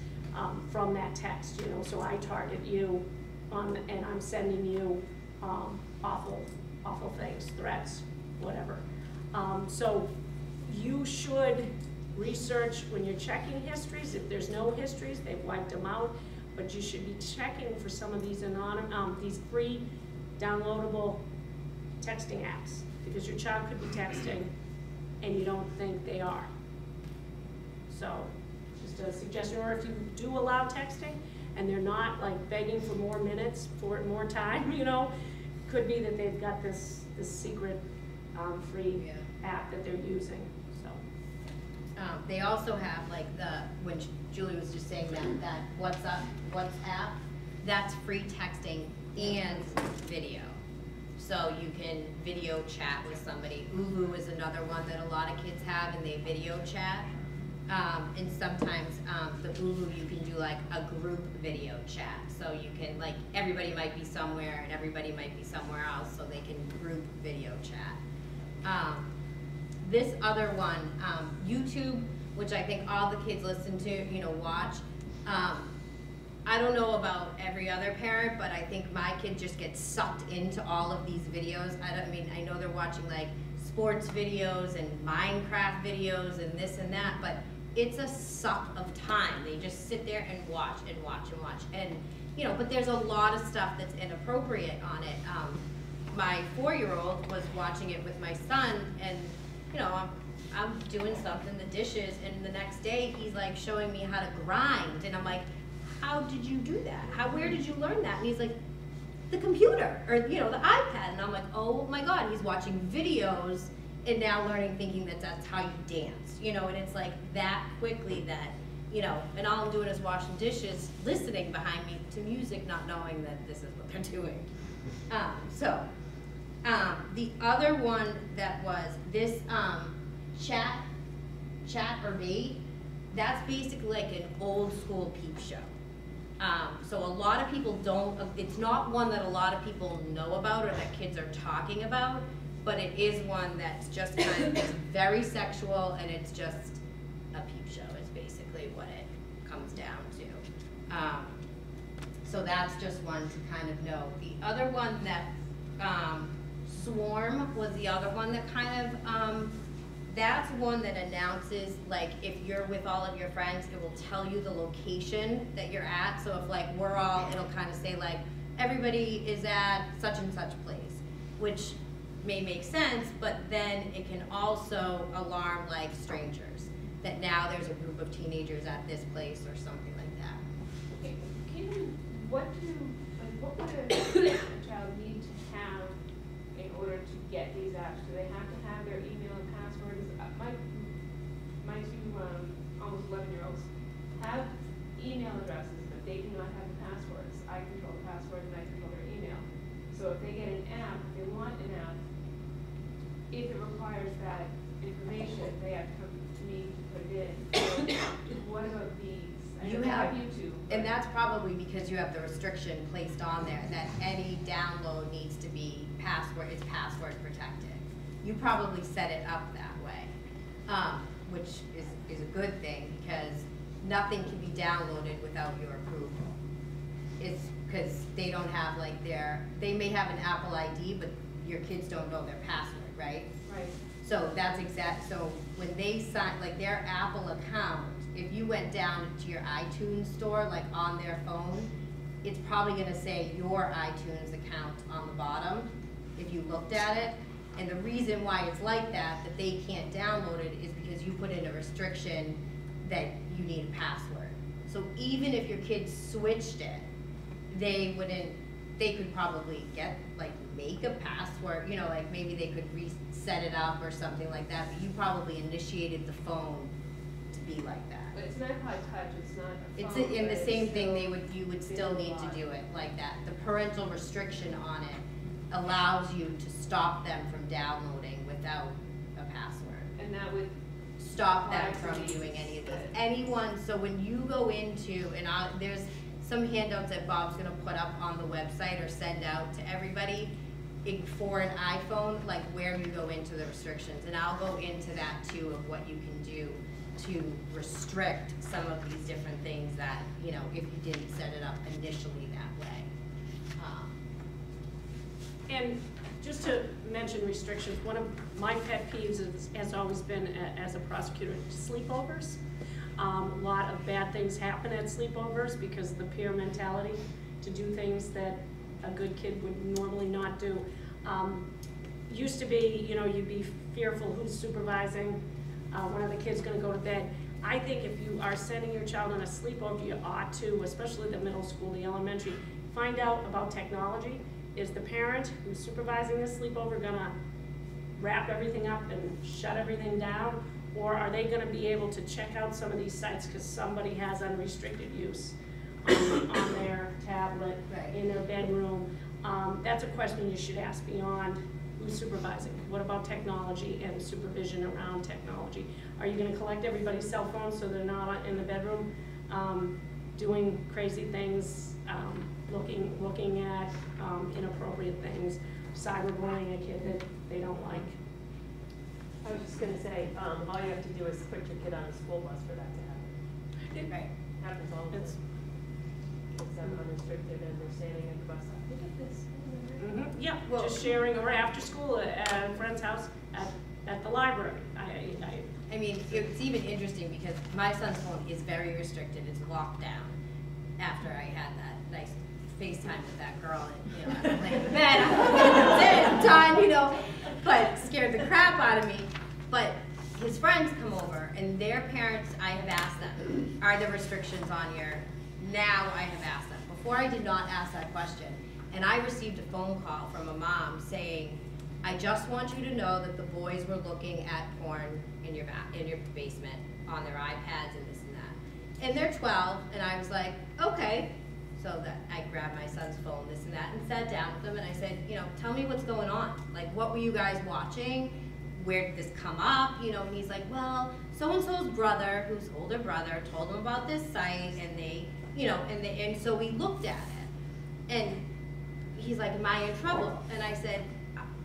from that text, you know, so I target you and I'm sending you awful things, threats, whatever. So you should research when you're checking histories. If there's no histories, they've wiped them out, but you should be checking for some of these these free downloadable texting apps, because your child could be texting and you don't think they are. So just a suggestion, or if you do allow texting and they're not like begging for more minutes, for more time, you know, could be that they've got this secret free app that they're using. So they also have like when Julie was just saying that WhatsApp, that's free texting and video. So you can video chat with somebody. Uvu is another one that a lot of kids have, and they video chat. And sometimes the Uvu, you can do like a group video chat. So you can, like, everybody might be somewhere and everybody might be somewhere else, so they can group video chat. This other one, YouTube, which I think all the kids listen to, you know, watch. I don't know about every other parent, but I think my kid just gets sucked into all of these videos. I mean, I know they're watching like sports videos and Minecraft videos and this and that, but it's a suck of time. They just sit there and watch and watch and watch. And, you know, but there's a lot of stuff that's inappropriate on it. My 4-year-old was watching it with my son, and, you know, I'm doing something, the dishes, and the next day he's like showing me how to grind, and I'm like, how did you do that? Where did you learn that? And he's like, the computer, or, you know, the iPad. And I'm like, oh my God, he's watching videos and now learning, thinking that that's how you dance, you know. And it's like that quickly that, you know, and all I'm doing is washing dishes, listening behind me to music, not knowing that this is what they're doing. The other one that was this chat or bait, that's basically like an old school peep show. So a lot of people don't, it's not one that a lot of people know about or that kids are talking about, but it is one that's just kind of, it's very sexual, and it's just a peep show is basically what it comes down to. So that's just one to kind of know. The other one that, Swarm was the other one that kind of, that's one that announces, like, if you're with all of your friends, it will tell you the location that you're at. So if, like, we're all, it'll kind of say, like, everybody is at such and such place, which may make sense, but then it can also alarm, like, strangers, that now there's a group of teenagers at this place or something like that. Okay, what would a child need to have in order to get these apps? Do they have to have their email and passwords? My two almost 11-year-olds have email addresses, but they do not have passwords. I control the password and I control their email. So if they get an app, if they want an app, if it requires that information, they have to come to me to put it in. So what about these? You have YouTube. And that's probably because you have the restriction placed on there that any download needs to be it's password protected. You probably set it up that way, which is a good thing, because nothing can be downloaded without your approval. It's because they don't have like they may have an Apple ID, but your kids don't know their password, right? Right. So that's so when they sign, like their Apple account, if you went down to your iTunes store, like on their phone, it's probably gonna say your iTunes account on the bottom, if you looked at it. And the reason why it's like that they can't download it, is because you put in a restriction that you need a password. So even if your kids switched it, they could probably make a password, you know, like maybe they could reset it up or something like that, but you probably initiated the phone to be like that. But it's not high touch, it's not a It's phone, in the but same it's thing, still you would still need to do it like that. The parental restriction on it allows you to stop them from downloading without a password. And that would, Stop them apply to from these doing any of this. that- Anyone, so when you go into, there's some handouts that Bob's gonna put up on the website or send out to everybody for an iPhone, like where you go into the restrictions. And I'll go into that too, of what you can do to restrict some of these different things that, you know, if you didn't set it up initially that way. And just to mention restrictions, one of my pet peeves has always been, as a prosecutor, sleepovers. A lot of bad things happen at sleepovers because of the peer mentality to do things that a good kid would normally not do. Used to be, you know, you'd be fearful who's supervising, when are the kids gonna go to bed. I think if you are sending your child on a sleepover, you ought to, especially the middle school, the elementary, find out about technology. Is the parent who's supervising this sleepover gonna wrap everything up and shut everything down? Or are they gonna be able to check out some of these sites because somebody has unrestricted use on their tablet, Right. in their bedroom? That's a question you should ask beyond who's supervising. What about technology and supervision around technology? Are you gonna collect everybody's cell phones so they're not in the bedroom doing crazy things, looking at inappropriate things, cyberbullying a kid that they don't like? I was just gonna say, all you have to do is put your kid on a school bus for that to happen. Right. Happens all the It's- time. Kids that are unrestricted and they're standing at the bus stop. Look at this. Yeah, Well- just sharing, or after school at a friend's house, at the library. I mean, it's even interesting because my son's phone is very restricted, it's locked down after I had that nice FaceTime with that girl and, you know, I'm laying in bed, that's it, I'm done, you know, but scared the crap out of me. But his friends come over and their parents, I have asked them, are there restrictions on your, now I have asked them. Before I did not ask that question. And I received a phone call from a mom saying, I just want you to know that the boys were looking at porn in your basement on their iPads and this and that. And they're 12, and I was like, okay. So that I grabbed my son's phone, this and that, and sat down with them and I said, you know, tell me what's going on. Like, what were you guys watching? Where did this come up? You know, and he's like, well, so-and-so's brother, whose older brother, told him about this site, and they, you know, and so we looked at it. And he's like, am I in trouble? And I said,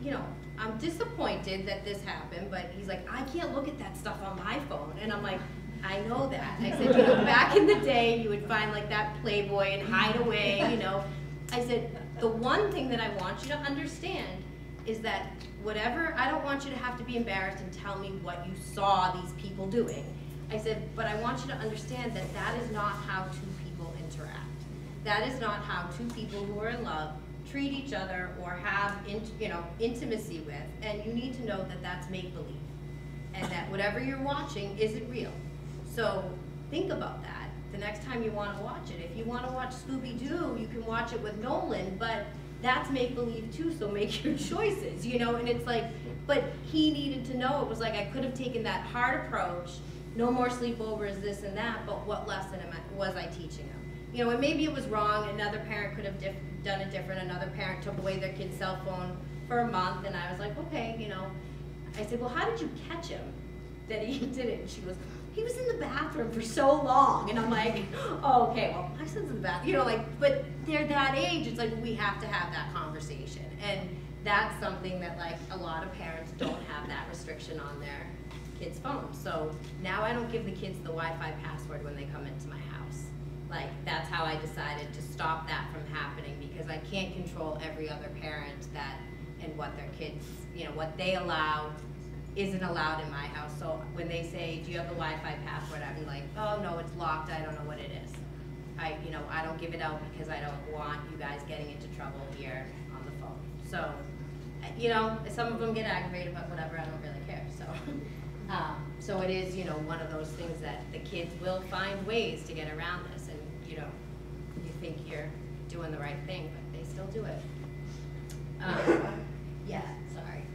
you know, I'm disappointed that this happened, but he's like, I can't look at that stuff on my phone. And I'm like, I know that. I said, you know, back in the day, you would find like that Playboy and hide away, you know. I said, the one thing that I want you to understand is that whatever, I don't want you to have to be embarrassed and tell me what you saw these people doing. I said, but I want you to understand that that is not how two people interact. That is not how two people who are in love treat each other or have, intimacy with, and you need to know that that's make-believe, and that whatever you're watching isn't real. So think about that the next time you want to watch it. If you want to watch Scooby-Doo, you can watch it with Nolan, but that's make-believe too, so make your choices, you know, and it's like, but he needed to know. It was like I could have taken that hard approach, no more sleepovers, this and that, but what lesson was I teaching him? You know, and maybe it was wrong, another parent could have done it different, another parent took away their kid's cell phone for a month, and I was like, okay, you know. I said, well, how did you catch him that he did it? And she goes, he was in the bathroom for so long. And I'm like, oh, okay, well, my son's in the bathroom. You know, like, but they're that age, it's like we have to have that conversation. And that's something that, like, a lot of parents don't have that restriction on their kids' phones. So now I don't give the kids the Wi-Fi password when they come into my house. Like, that's how I decided to stop that from happening, because I can't control every other parent and what their kids, you know, what they allow isn't allowed in my house. So when they say, do you have the Wi-Fi password? I'm like, oh no, it's locked, I don't know what it is. I don't give it out because I don't want you guys getting into trouble here on the phone. So, some of them get aggravated, but whatever, I don't really care, so. So it is, one of those things that the kids will find ways to get around this, and, you think you're doing the right thing, but they still do it. Yeah, sorry.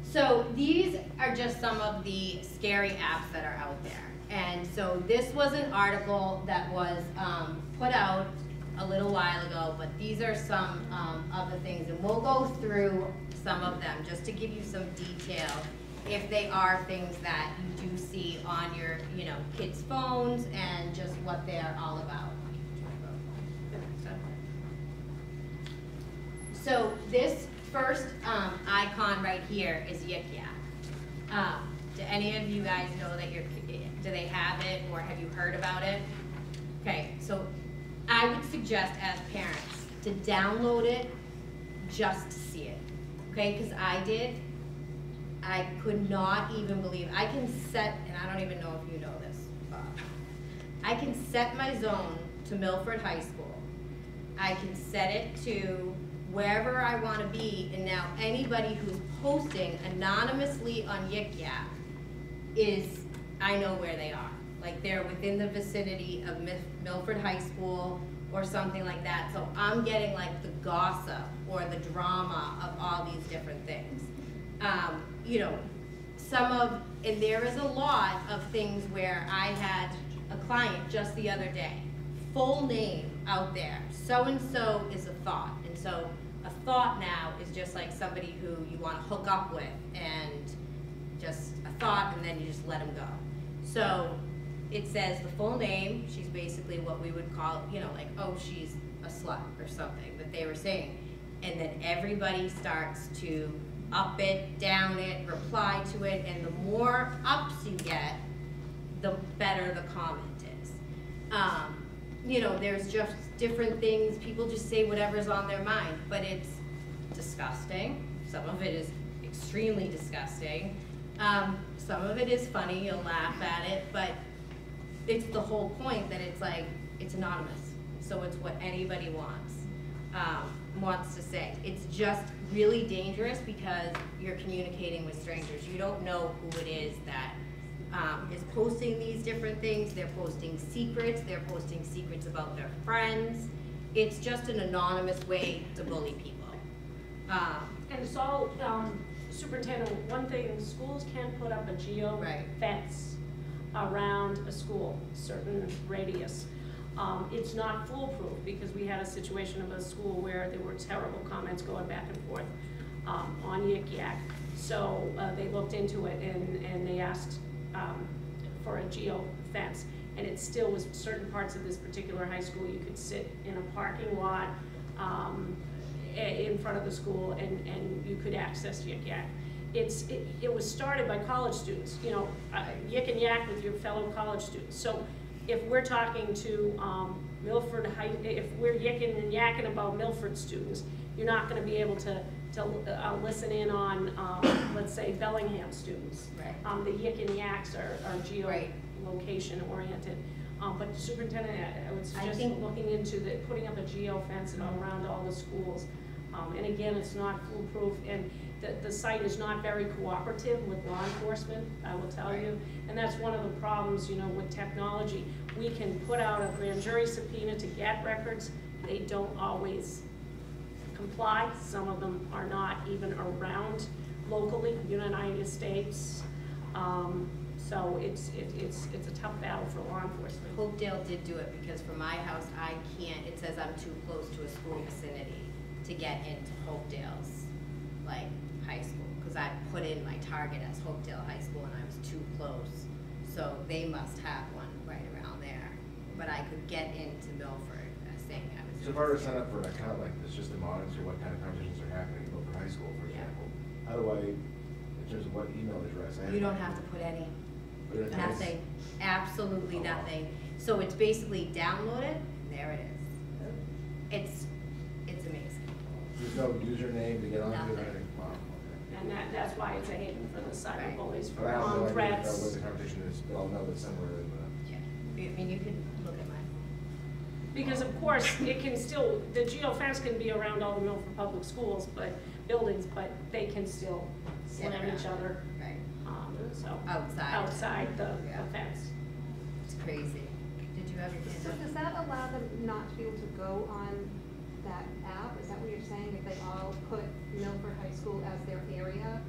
So these are just some of the scary apps that are out there. And so this was an article that was put out a little while ago, but these are some of the things, and we'll go through some of them just to give you some detail if they are things that you do see on your, kids' phones and just what they're all about. So this first icon right here is Yik Yak. Do any of you guys know that do they have it, or have you heard about it? Okay, so I would suggest as parents to download it just to see it, okay? Because I could not even believe, I can set, and I don't even know if you know this, Bob. I can set my zone to Milford High School. I can set it to wherever I want to be, and now anybody who's posting anonymously on Yik Yak I know where they are. Like, they're within the vicinity of Milford High School or something like that. So I'm getting like the gossip or the drama of all these different things. And there is a lot of things where I had a client just the other day, full name out there, so-and-so is a thought. And so a thought now is just like somebody who you want to hook up with, and just a thought, and then you just let them go. So it says the full name, she's basically what we would call, like, oh, she's a slut or something that they were saying. And then everybody starts to up it, down it, reply to it, and the more ups you get, the better the comment is. There's just different things, people just say whatever's on their mind, but it's disgusting. Some of it is extremely disgusting. Some of it is funny, you'll laugh at it, but it's the whole point that it's like, it's anonymous. So it's what anybody wants to say. It's just really dangerous because you're communicating with strangers. You don't know who it is that is posting these different things. They're posting secrets. They're posting secrets about their friends. It's just an anonymous way to bully people. And it's all, Superintendent, one thing, schools can put up a geo fence around a school, certain radius. It's not foolproof, because we had a situation of a school where there were terrible comments going back and forth on Yik Yak. So they looked into it and they asked for a geo fence. And it still was certain parts of this particular high school, you could sit in a parking lot in front of the school and you could access Yik Yak. It was started by college students, Yik and Yak with your fellow college students. So if we're talking to Milford High, if we're yicking and yakking about Milford students, you're not going to be able to listen in on, let's say, Bellingham students. Right. The Yik and Yaks are geo-location oriented. But Superintendent, I would suggest looking into putting up a geo fence around all the schools. And again, it's not foolproof, and the site is not very cooperative with law enforcement, I will tell you. And that's one of the problems, with technology. We can put out a grand jury subpoena to get records. They don't always comply. Some of them are not even around locally, United States. So it's a tough battle for law enforcement. Hopedale did do it, because for my house, I can't, it says I'm too close to a school vicinity to get into Hopedale's high school, because I put in my target as Hopedale High School and I was too close. So they must have one right around there. But I could get into Milford, saying I was. So if I were to sign up for an account like this, just to monitor what kind of conversations are happening in Milford High School, for example, how do I, in terms of what email address? You don't have to put any. Nothing, absolutely Oh, wow. nothing. So it's basically download it, and there it is. It's amazing. There's no username to get onto it or Nothing. anything? Wow, okay. And that's why it's a haven for the cyber Right. bullies, But for I have no idea what threats. the competition is, but I'll know that somewhere in the. Yeah, I mean, you could look at mine. Because of course, it can still, the geofence can be around all the Milford Public Schools, buildings, but they can still Sit slam each around. other, Right, so, outside. the Yeah. fence. It's crazy. Did you have your hand So up? does that allow them not to be able to go on that app? Is that what you're saying, if they all put Milford High School as their area?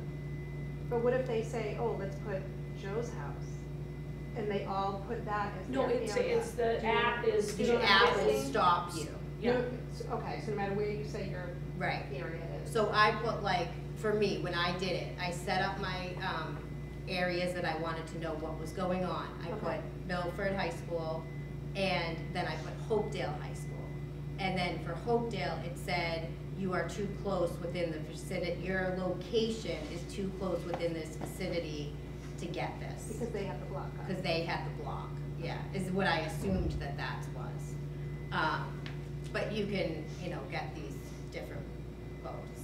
But what if they say, oh, let's put Joe's house, and they all put that as their No, area? it's the Do you- app is. do you The know what app I'm will saying? stop you. Yeah. No, okay, so no matter where you say your Right. area is. So I put like, for me, when I did it, I set up my areas that I wanted to know what was going on. I put Okay. Milford High School, and then I put Hopedale High School. And then for Hopedale, it said, you are too close within the vicinity, your location is too close within this vicinity to get this. Because they have the block up. Because they had the block, yeah, is what I assumed that was. But you can, get these different votes.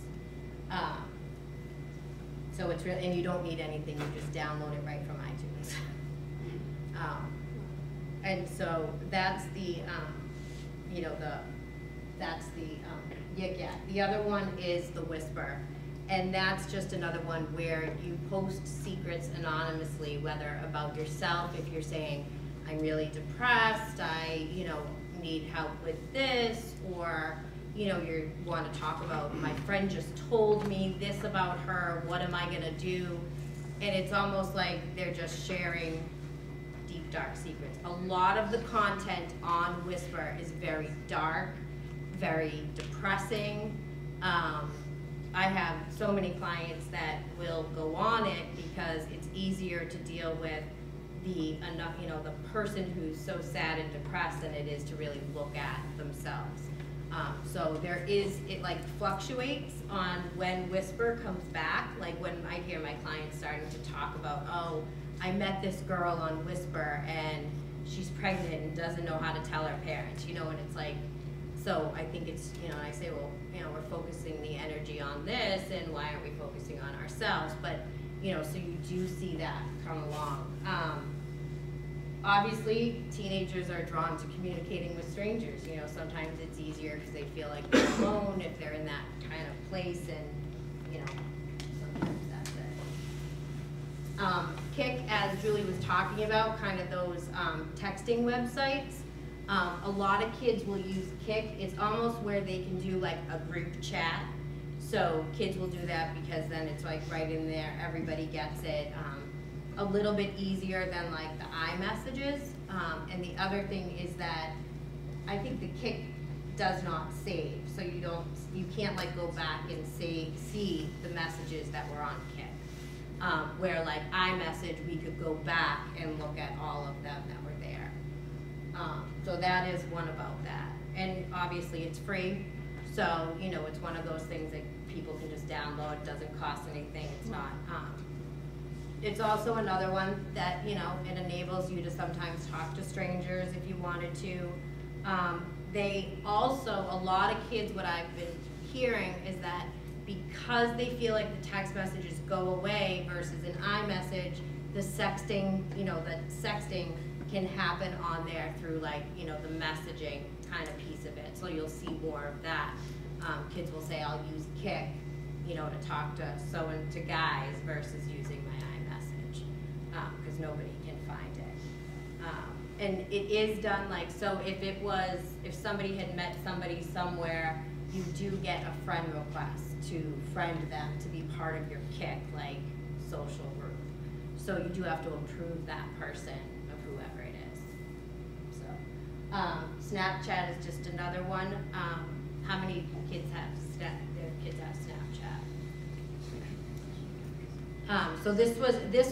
So it's real, and you don't need anything, you just download it right from iTunes. And so that's the, that's the Yik Yak. The other one is the Whisper. And that's just another one where you post secrets anonymously, whether about yourself, if you're saying, I'm really depressed, I, need help with this, or, you want to talk about, my friend just told me this about her, what am I gonna do? And it's almost like they're just sharing deep, dark secrets. A lot of the content on Whisper is very dark, very depressing. I have so many clients that will go on it because it's easier to deal with the person who's so sad and depressed than it is to really look at themselves. So it like fluctuates on when Whisper comes back, like when I hear my clients starting to talk about, oh, I met this girl on Whisper and she's pregnant and doesn't know how to tell her parents, and it's like, so I think it's, I say, well, we're focusing the energy on this, and why aren't we focusing on ourselves? But, so you do see that come along. Obviously, teenagers are drawn to communicating with strangers. Sometimes it's easier because they feel like they're alone if they're in that kind of place, and, sometimes that's it. Kik, as Julie was talking about, kind of those texting websites. A lot of kids will use Kik. It's almost where they can do like a group chat. So kids will do that because then it's like right in there, everybody gets it. A little bit easier than like the iMessages. And the other thing is that I think the Kik does not save. So you can't like go back and see the messages that were on Kik. Where like iMessage, we could go back and look at all of them that were there. So that is one about that. And obviously it's free. So, it's one of those things that people can just download. It doesn't cost anything. It's not, it's also another one that, it enables you to sometimes talk to strangers if you wanted to. They also, a lot of kids, what I've been hearing is that because they feel like the text messages go away versus an iMessage, the sexting can happen on there through like, the messaging kind of piece of it. So you'll see more of that. Kids will say, I'll use Kik, to talk to guys versus using my iMessage, because nobody can find it. And it is done like, so if somebody had met somebody somewhere, you do get a friend request to friend them to be part of your Kik, like, social group. So you do have to approve that person of whoever it is. So, Snapchat is just another one. How many kids have Snapchat? So this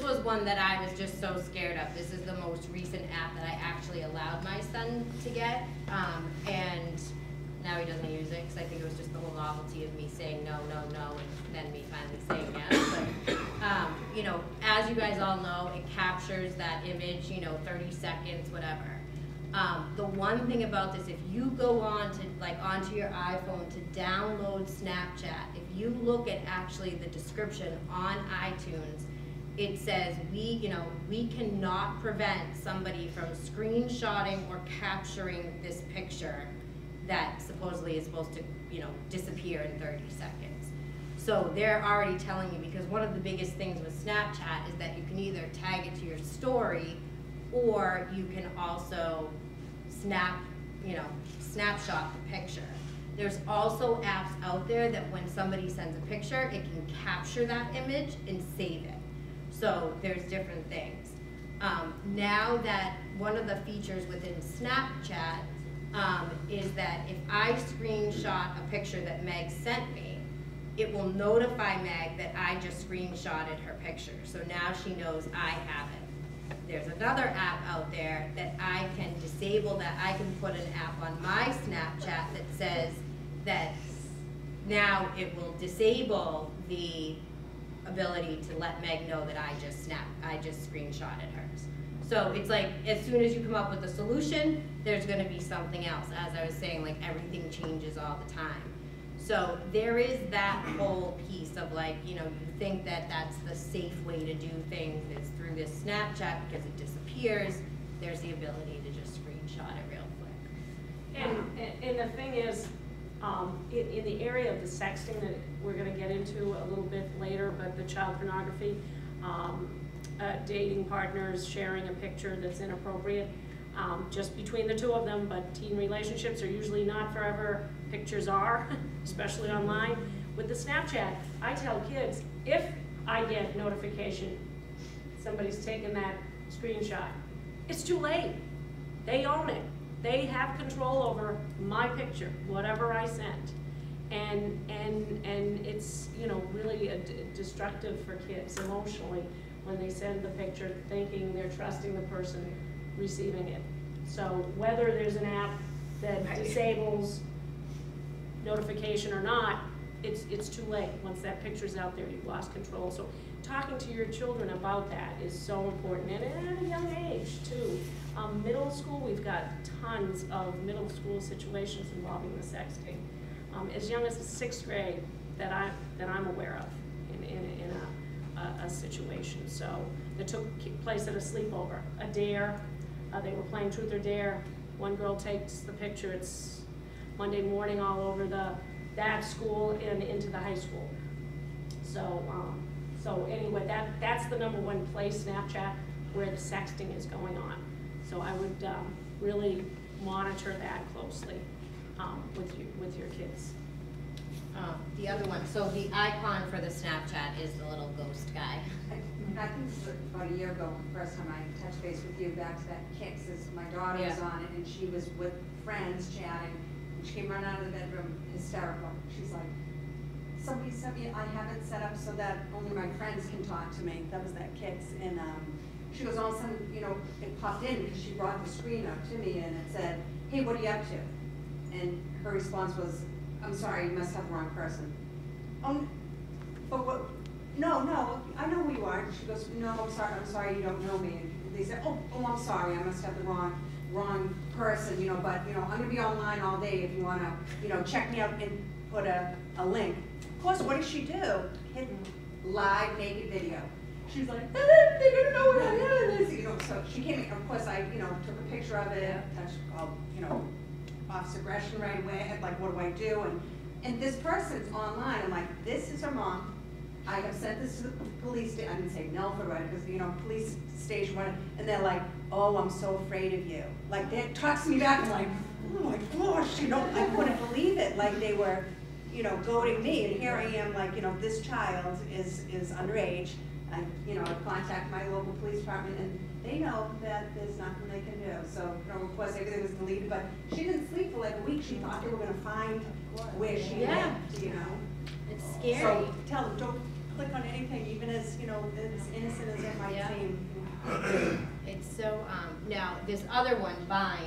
was one that I was just so scared of. This is the most recent app that I actually allowed my son to get, and now he doesn't use it because I think it was just the whole novelty of me saying no, no, no, and then me finally saying yes. But as you guys all know, it captures that image, 30 seconds, whatever. The one thing about this, if you go on to, like, onto your iPhone to download Snapchat, if you look at actually the description on iTunes, it says we cannot prevent somebody from screenshotting or capturing this picture that supposedly is supposed to, disappear in 30 seconds. So they're already telling you, because one of the biggest things with Snapchat is that you can either tag it to your story, or you can also snapshot the picture. There's also apps out there that when somebody sends a picture, it can capture that image and save it. So there's different things. Now that one of the features within Snapchat is that if I screenshot a picture that Meg sent me, it will notify Meg that I just screenshotted her picture. So now she knows I have it. There's another app out there that I can disable, that I can put an app on my Snapchat that says that now it will disable the ability to let Meg know that I just screenshotted hers. So it's like, as soon as you come up with a solution, there's gonna be something else. As I was saying, like, everything changes all the time. So there is that whole piece of, like, you think that that's the safe way to do things is through this Snapchat, because it disappears. There's the ability to just screenshot it real quick. And the thing is, in the area of the sexting that we're gonna get into a little bit later, but the child pornography, dating partners sharing a picture that's inappropriate, just between the two of them, but teen relationships are usually not forever. Pictures are, especially online. With the Snapchat, I tell kids, if I get notification somebody's taken that screenshot, it's too late. They own it. They have control over my picture, whatever I sent. And it's, really destructive for kids emotionally when they send the picture thinking they're trusting the person receiving it. So whether there's an app that disables notification or not, it's too late. Once that picture's out there, you've lost control. So talking to your children about that is so important, and at a young age too. Middle school, we've got tons of middle school situations involving the sexting. As young as the 6th grade that I'm aware of in a situation. So that took place at a sleepover, a dare. They were playing truth or dare. One girl takes the picture. It's Monday morning all over that school and into the high school. So anyway, that's the #1 place, Snapchat, where the sexting is going on. So I would really monitor that closely with your kids. The other one, so the icon for the Snapchat is the little ghost guy. I think it was about a year ago, the first time I touched base with you, back to that Kicks, my daughter was on it, and she was with friends chatting, and she came running out of the bedroom hysterical. She's like, somebody sent me, I have it set up so that only my friends can talk to me. That was that Kicks, and she goes, all of a sudden, it popped in because she brought the screen up to me, and it said, hey, what are you up to? And her response was, I'm sorry, you must have the wrong person. Oh, but what? No, I know who you are. And she goes, no, I'm sorry, you don't know me. And they said, oh, I'm sorry, I must have the wrong person, but, I'm gonna be online all day if you wanna, check me out and put a link. Of course, what does she do? Hit live naked video. She's like, they're gonna know what I am. So she came in, of course, I, took a picture of it, touched, officer aggression right away, like, what do I do? And this person's online. I'm like, this is her mom. I have sent this to the police station. I didn't say Milford, right? Because, police station, and they're like, oh, I'm so afraid of you. Like, they talks to me back, I'm like, oh my gosh, I couldn't believe it. Like, they were, goading me, and here I am, like, this child is underage. I contact my local police department, and they know that there's nothing they can do. So, of course, everything was deleted, but she didn't sleep for like a week. She thought they were going to find where she lived, It's scary. So tell them, don't click on anything, even as, as innocent as it might seem. It's so, now, this other one, Vine,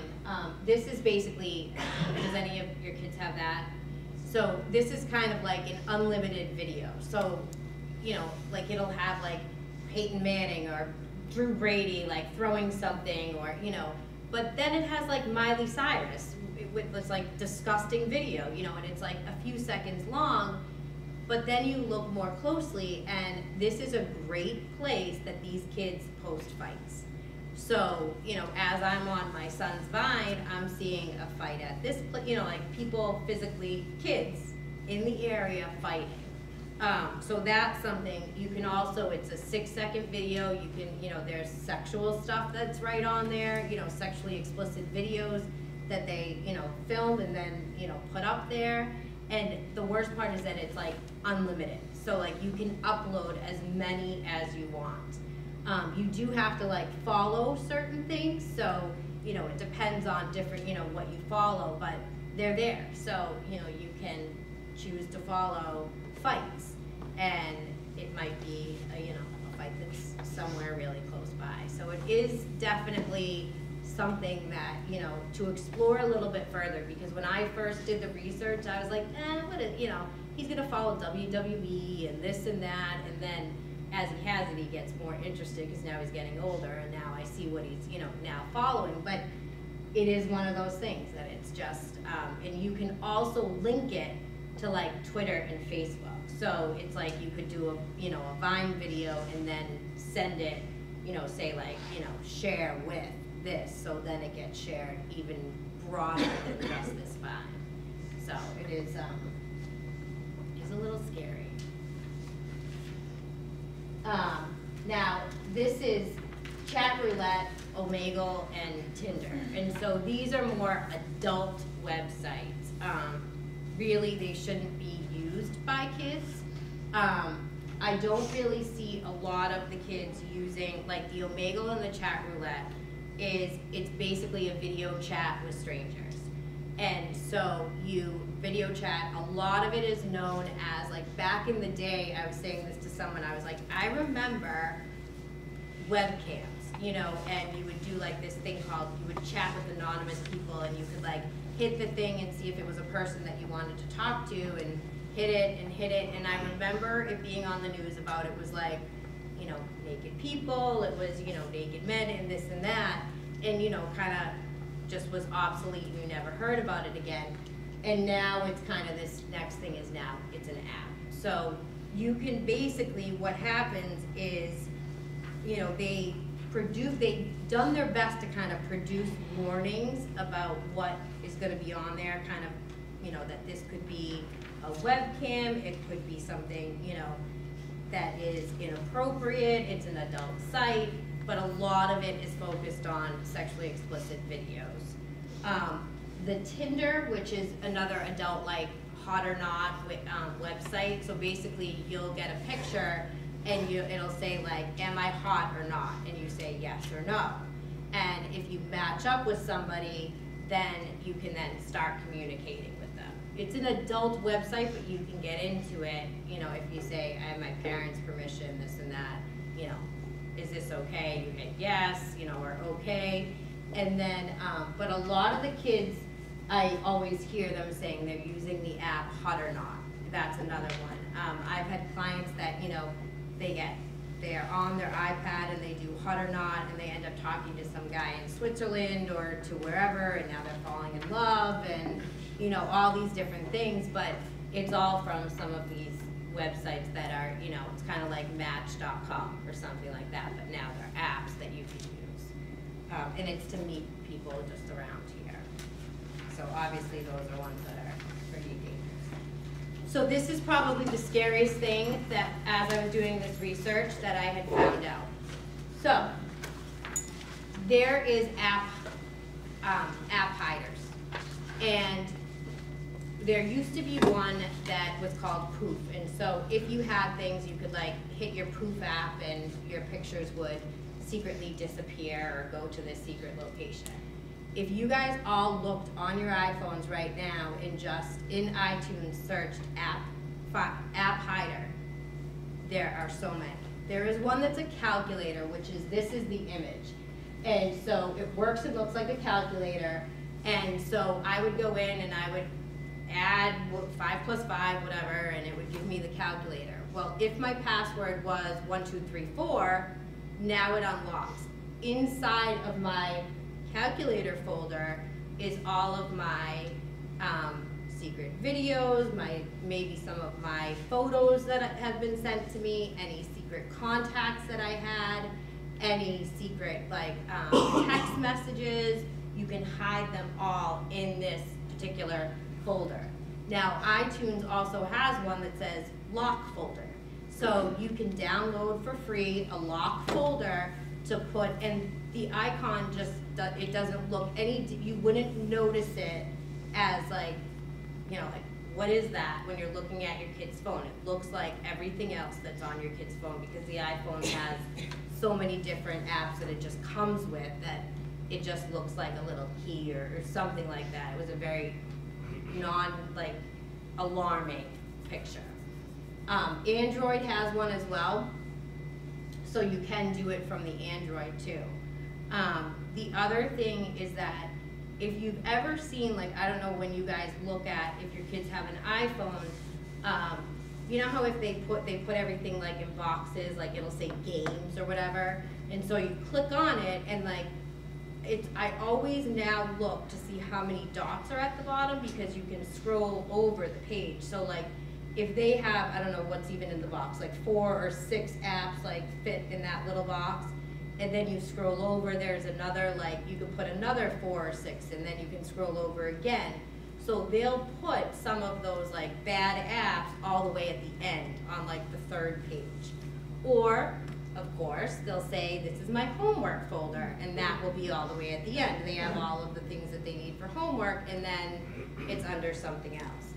this is basically, does any of your kids have that? So this is kind of like an unlimited video. So, like it'll have like Peyton Manning or Drew Brady like throwing something, or but then it has like Miley Cyrus with this like disgusting video, you know, and it's like a few seconds long, but then you look more closely and this is a great place that these kids post fights. So, you know, as I'm on my son's Vine, I'm seeing a fight at this place, you know, like people physically, kids in the area fighting. So that's something. You can also, it's a 6-second video. You can, you know, there's sexual stuff that's right on there, you know, sexually explicit videos that they, you know, film and then, you know, put up there. And the worst part is that it's like unlimited. So like you can upload as many as you want. You do have to like follow certain things. So, you know, it depends on different, you know, what you follow, but they're there. So, you know, you can choose to follow fights, and it might be a, you know, a fight that's somewhere really close by. So it is definitely something that, you know, to explore a little bit further, because when I first did the research, I was like, what is, you know, he's gonna follow WWE and this and that, and then as he has it, he gets more interested because now he's getting older, and now I see what he's, you know, now following. But it is one of those things that it's just, and you can also link it to like Twitter and Facebook. So it's like you could do a, you know, a Vine video and then send it, you know, say like, you know, share with this, so then it gets shared even broader than just this Vine. So it is a little scary. Now this is Chat Roulette, Omegle, and Tinder, and so these are more adult websites. Really, they shouldn't be used by kids. I don't really see a lot of the kids using, like the Omegle and the Chat Roulette it's basically a video chat with strangers. And so you video chat, a lot of it is known as, like back in the day, I was saying this to someone, I was like, I remember webcams, you know, and you would do like this thing called, you would chat with anonymous people, and you could like hit the thing and see if it was a person that you wanted to talk to, and hit it and hit it. And I remember it being on the news about, it was like, you know, naked people, it was, you know, naked men and this and that, and, you know, kind of just was obsolete and you never heard about it again. And now it's kind of this next thing is now it's an app. So you can basically, what happens is, you know, they've done their best to kind of produce warnings about what is going to be on there, kind of, you know, that this could be a webcam, it could be something, you know, that is inappropriate, it's an adult site, but a lot of it is focused on sexually explicit videos. The Tinder, which is another adult, like Hot or Not website, so basically you'll get a picture and it'll say like, am I hot or not? And you say yes or no. And if you match up with somebody, then you can then start communicating with them. It's an adult website, but you can get into it, you know, if you say, I have my parents' permission, this and that, you know, is this okay? You hit yes, you know, or okay. And then, but a lot of the kids, I always hear them saying they're using the app Hot or Not. That's another one. I've had clients that, you know, they're on their iPad and they do Hot or Not, and they end up talking to some guy in Switzerland or to wherever, and now they're falling in love, and, you know, all these different things, but it's all from some of these websites that are, you know, it's kind of like Match.com or something like that, but now they're apps that you can use. And it's to meet people just around here. So obviously those are ones that are pretty dangerous. So this is probably the scariest thing that, as I was doing this research, that I had found out. So there is app hiders, and there used to be one that was called Poof, and so if you had things, you could like hit your Poof app and your pictures would secretly disappear or go to this secret location. If you guys all looked on your iPhones right now and just in iTunes searched app hider, there are so many. There is one that's a calculator, which is, this is the image. And so it works, it looks like a calculator. And so I would go in and I would add 5 + 5, whatever, and it would give me the calculator. Well, if my password was 1, 2, 3, 4, now it unlocks. Inside of my calculator folder is all of my secret videos, maybe some of my photos that have been sent to me, any secret contacts that I had, any secret like text messages. You can hide them all in this particular folder. Now iTunes also has one that says lock folder. So you can download for free a lock folder to put, and the icon just, it doesn't look you wouldn't notice it as like, you know, like, what is that when you're looking at your kid's phone? It looks like everything else that's on your kid's phone, because the iPhone has so many different apps that it just comes with that it just looks like a little key or something like that. It was a very alarming picture. Android has one as well, so you can do it from the Android too. The other thing is that if you've ever seen, like, I don't know when you guys look at, if your kids have an iPhone, you know how if they put everything like in boxes, like it'll say games or whatever, and so you click on it and like, I always now look to see how many dots are at the bottom, because you can scroll over the page. So like, if they have, I don't know what's even in the box, like 4 or 6 apps like fit in that little box, and then you scroll over, there's another, like, you can put another 4 or 6, and then you can scroll over again. So they'll put some of those like bad apps all the way at the end on like the 3rd page. Or, of course, they'll say, this is my homework folder, and that will be all the way at the end. They have all of the things that they need for homework, and then it's under something else.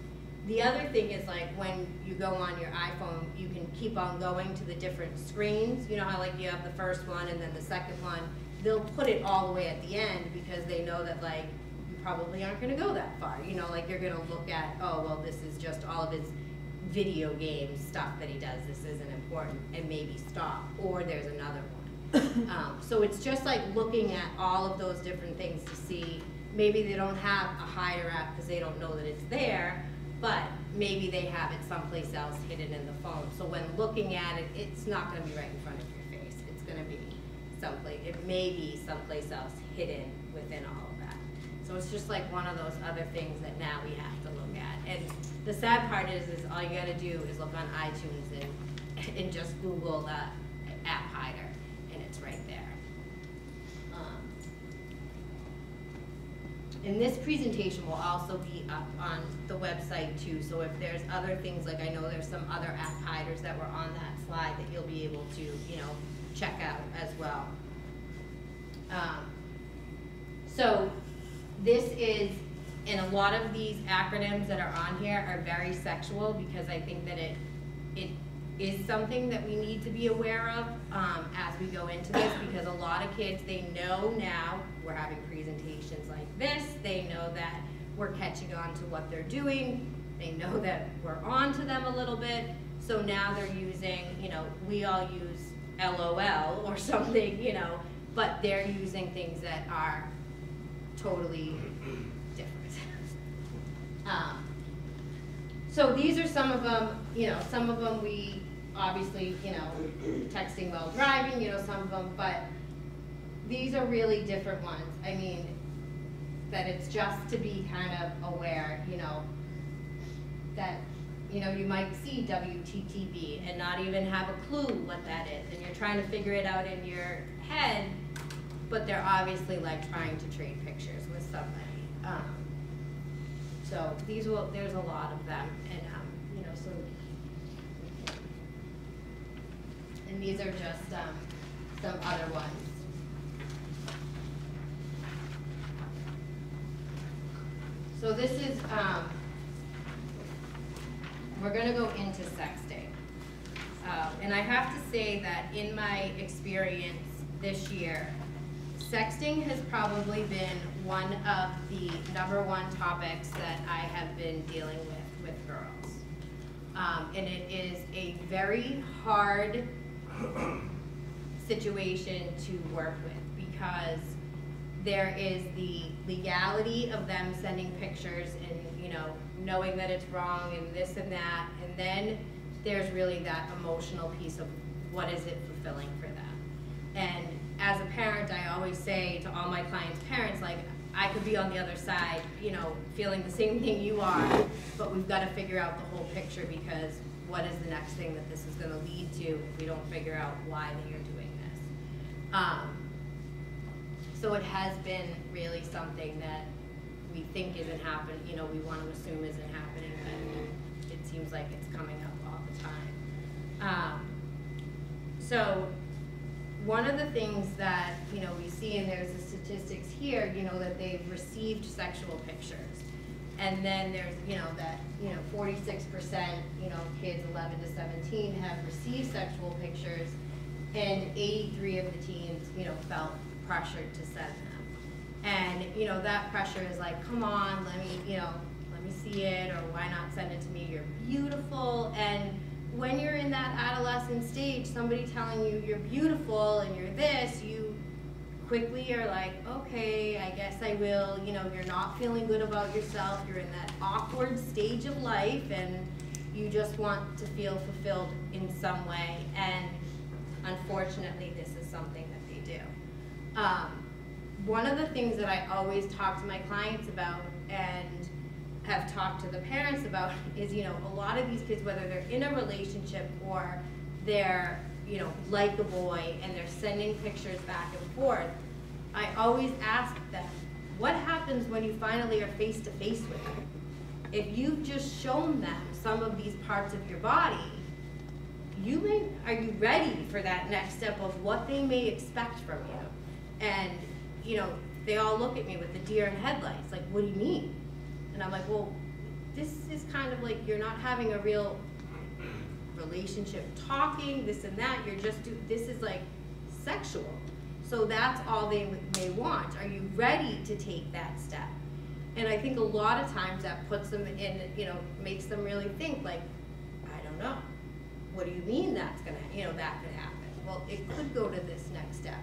The other thing is, like, when you go on your iPhone, you can keep on going to the different screens. You know how like you have the first one and then the second one? They'll put it all the way at the end, because they know that like you probably aren't gonna go that far. You know, like you're gonna look at, oh, well, this is just all of his video game stuff that he does. This isn't important, and maybe stop, or there's another one. So it's just like looking at all of those different things to see, maybe they don't have a hider app because they don't know that it's there, but maybe they have it someplace else hidden in the phone. So when looking at it, it's not going to be right in front of your face. It's going to be someplace, it may be someplace else hidden within all of that. So it's just like one of those other things that now we have to look at. And the sad part is all you got to do is look on iTunes and just Google the app hider, and it's right there. And this presentation will also be up on the website too, so if there's other things, like I know there's some other app hiders that were on that slide that you'll be able to, you know, check out as well. So this is, and a lot of these acronyms that are on here are very sexual, because I think that it is something that we need to be aware of as we go into this, because a lot of kids, they know now we're having presentations like this, they know that we're catching on to what they're doing, they know that we're on to them a little bit, so now they're using, you know, we all use LOL or something, you know, but they're using things that are totally different. So these are some of them, you know, some of them we obviously, you know, texting while driving, you know, some of them, but these are really different ones. I mean, that it's just to be kind of aware, you know, that, you know, you might see WTTB and not even have a clue what that is, and you're trying to figure it out in your head, but they're obviously like trying to trade pictures with somebody. So there's a lot of them, and you know, so, and these are just some other ones. So this is, we're gonna go into sexting. And I have to say that in my experience this year, sexting has probably been one of the #1 topics that I have been dealing with girls. And it is a very hard situation to work with, because there is the legality of them sending pictures and, you know, knowing that it's wrong and this and that, and then there's really that emotional piece of what is it fulfilling for them. And as a parent, I always say to all my clients' parents, like, I could be on the other side, you know, feeling the same thing you are, but we've got to figure out the whole picture, because what is the next thing that this is going to lead to if we don't figure out why they are doing this? So it has been really something that we think isn't happening, you know, we want to assume isn't happening, but it seems like it's coming up all the time. So one of the things that, you know, we see, and there's the statistics here, you know, that they've received sexual pictures. And then there's, you know, that, you know, 46%, you know, kids 11 to 17 have received sexual pictures, and 83 of the teens, you know, felt pressured to send them. And, you know, that pressure is like, come on, let me see it, or why not send it to me, you're beautiful. And when you're in that adolescent stage, somebody telling you you're beautiful and you're this, you quickly are like, okay, I guess I will. You know, you're not feeling good about yourself, you're in that awkward stage of life, and you just want to feel fulfilled in some way. And unfortunately, this is something that they do. One of the things that I always talk to my clients about, and have talked to the parents about, is, you know, a lot of these kids, whether they're in a relationship or they're, you know, like a boy and they're sending pictures back and forth, I always ask them, what happens when you finally are face to face with them? If you've just shown them some of these parts of your body, are you ready for that next step of what they may expect from you? And, you know, they all look at me with the deer in headlights, like, what do you mean? And I'm like, well, this is kind of like, you're not having a real relationship talking, this and that, you're just, this is like sexual. So that's all they may want. Are you ready to take that step? And I think a lot of times that puts them in, you know, makes them really think, like, I don't know. What do you mean that's gonna, you know, that could happen? Well, it could go to this next step.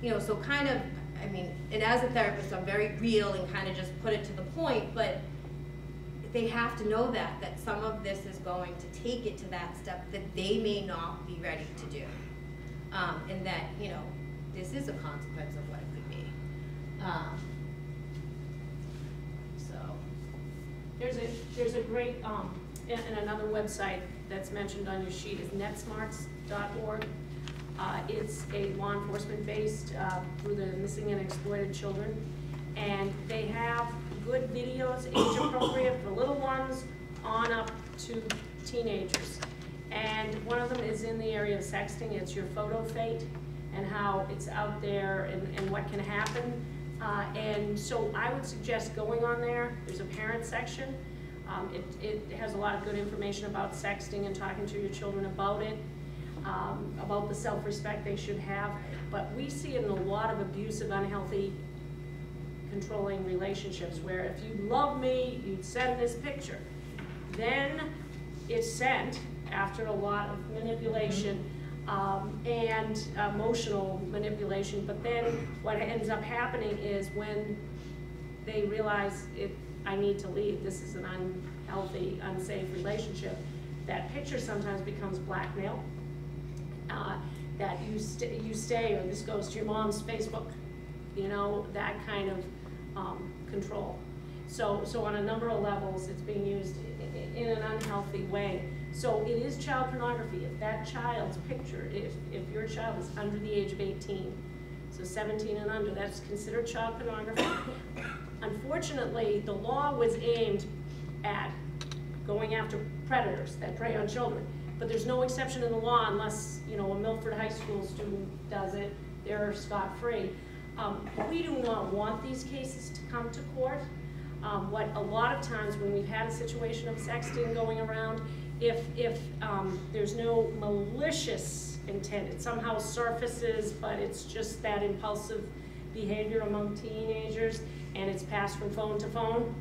You know, so kind of, I mean, and as a therapist, I'm very real and kind of just put it to the point, but they have to know that some of this is going to take it to that step that they may not be ready to do. And that, you know, this is a consequence of what it could be. There's a great, and another website that's mentioned on your sheet is netsmarts.org. It's a law enforcement based through the missing and exploited children. And they have good videos, age appropriate for little ones on up to teenagers. And one of them is in the area of sexting. It's your photo fate and how it's out there and what can happen. And so I would suggest going on there. There's a parent section. It has a lot of good information about sexting and talking to your children about it, about the self-respect they should have. But we see it in a lot of abusive, unhealthy, controlling relationships where if you love me, you'd send this picture. Then it's sent after a lot of manipulation and emotional manipulation. But then what ends up happening is when they realize I need to leave, this is an unhealthy, unsafe relationship, that picture sometimes becomes blackmail. That you stay, or this goes to your mom's Facebook, you know, that kind of control. So on a number of levels, it's being used in an unhealthy way. So it is child pornography. If that child's picture, if your child is under the age of 18, so 17 and under, that's considered child pornography. Unfortunately, the law was aimed at going after predators that prey on children. But there's no exception in the law unless, you know, a Milford High School student does it, they're scot-free. We do not want these cases to come to court. What a lot of times when we've had a situation of sexting going around, if there's no malicious intent, it somehow surfaces, but it's just that impulsive behavior among teenagers, and it's passed from phone to phone.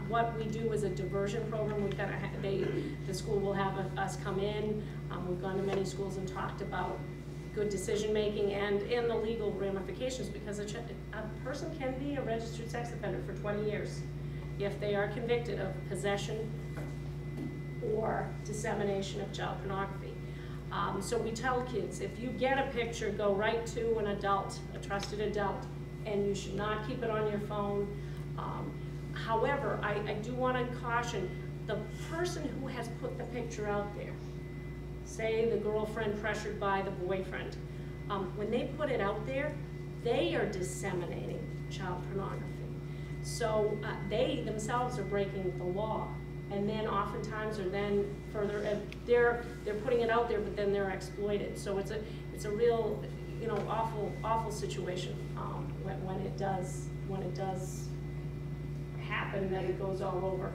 What we do is a diversion program. We've got the school will have us come in. We've gone to many schools and talked about good decision making and the legal ramifications, because a person can be a registered sex offender for 20 years if they are convicted of possession or dissemination of child pornography. So we tell kids, if you get a picture, go right to an adult, a trusted adult, and you should not keep it on your phone. However, I do want to caution the person who has put the picture out there, say the girlfriend pressured by the boyfriend, when they put it out there, they are disseminating child pornography. So they themselves are breaking the law, and then oftentimes are then further, they're putting it out there, but then they're exploited. So it's a real, you know, awful situation when it does happen, that it goes all over.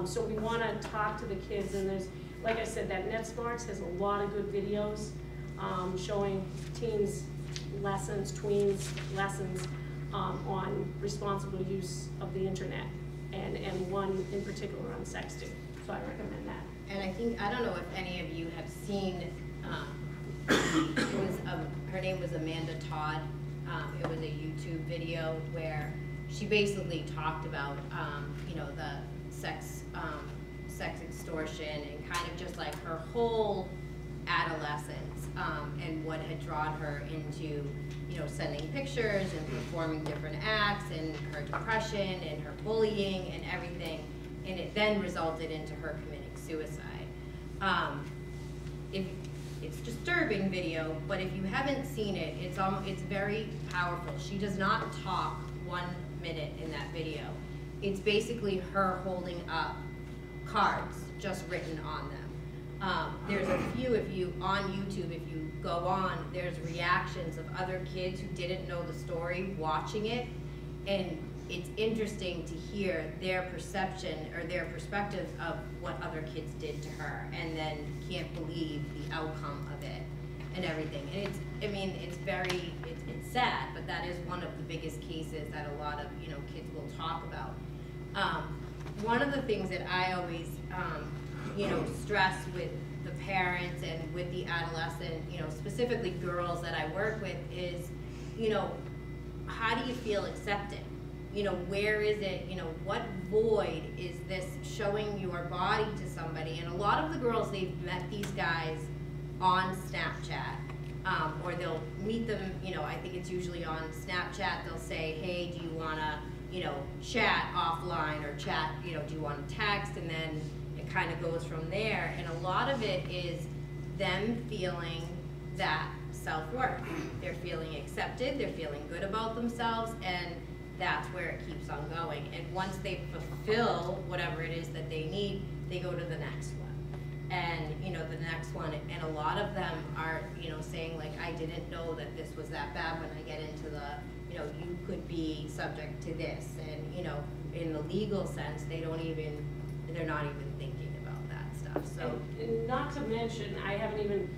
So we want to talk to the kids, and there's, like I said, that NetSmarts has a lot of good videos showing teens lessons, tweens lessons on responsible use of the internet, and one in particular on sexting. So I recommend that. And I think, I don't know if any of you have seen, her name was Amanda Todd. It was a YouTube video where she basically talked about, you know, the sex extortion, and kind of just like her whole adolescence, and what had drawn her into, you know, sending pictures and performing different acts, and her depression and her bullying and everything, and it then resulted into her committing suicide. It's a disturbing video, but if you haven't seen it, it's very powerful. She does not talk 1 minute in that video. It's basically her holding up cards just written on them. There's a few, if you, on YouTube, if you go on, there's reactions of other kids who didn't know the story watching it, and it's interesting to hear their perception or their perspectives of what other kids did to her, and then can't believe the outcome of it and everything. And it's, I mean, it's sad, but that is one of the biggest cases that a lot of, you know, kids will talk about. One of the things that I always, you know, stress with the parents and with the adolescent, you know, specifically girls that I work with is, you know, how do you feel accepted? You know, where is it, you know, what void is this showing your body to somebody? And a lot of the girls, they've met these guys on Snapchat, or they'll meet them, you know, I think it's usually on Snapchat, they'll say, hey, do you wanna, you know, chat offline, or chat, you know, do you want to text? And then it kind of goes from there. And a lot of it is them feeling that self-worth. They're feeling accepted, they're feeling good about themselves, and that's where it keeps on going. And once they fulfill whatever it is that they need, they go to the next one. And, you know, the next one, and a lot of them are, you know, saying like, I didn't know that this was that bad when I get into the, you know, you could be subject to this. And, you know, in the legal sense, they're not even thinking about that stuff, so. And not to mention, I haven't even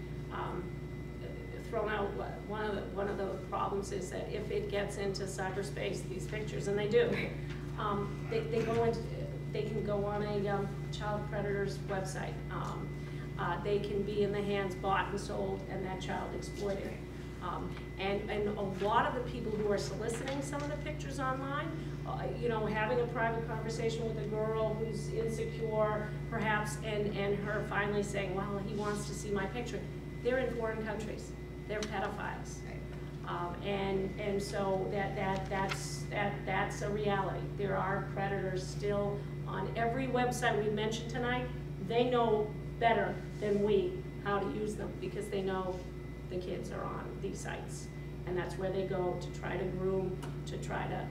thrown out one of the problems is that if it gets into cyberspace, these pictures, and they do, they can go on a child predator's website. They can be in the hands, bought and sold, and that child exploited. And a lot of the people who are soliciting some of the pictures online, you know, having a private conversation with a girl who's insecure, perhaps, and her finally saying, well, he wants to see my picture. They're in foreign countries. They're pedophiles. And so that's a reality. There are predators still on every website we mentioned tonight. They know better than we how to use them, because they know the kids are on these sites, and that's where they go to try to groom, to try to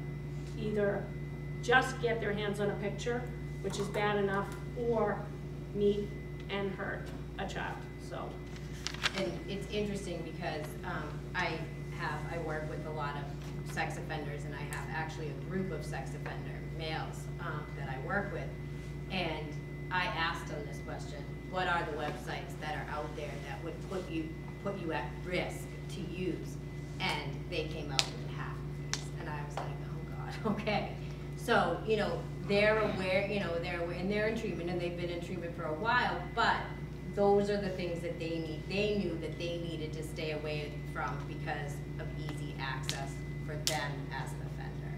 either just get their hands on a picture, which is bad enough, or meet and hurt a child. So, and it's interesting because I work with a lot of sex offenders, and I have actually a group of sex offender males that I work with, and I asked them this question: what are the websites that are out there that would put you at risk to use? And they came out with half of these, and I was like, oh God, okay. So, you know, they're aware, you know, they're in treatment, and they've been in treatment for a while, but those are the things that they need. They knew that they needed to stay away from because of easy access for them as an offender.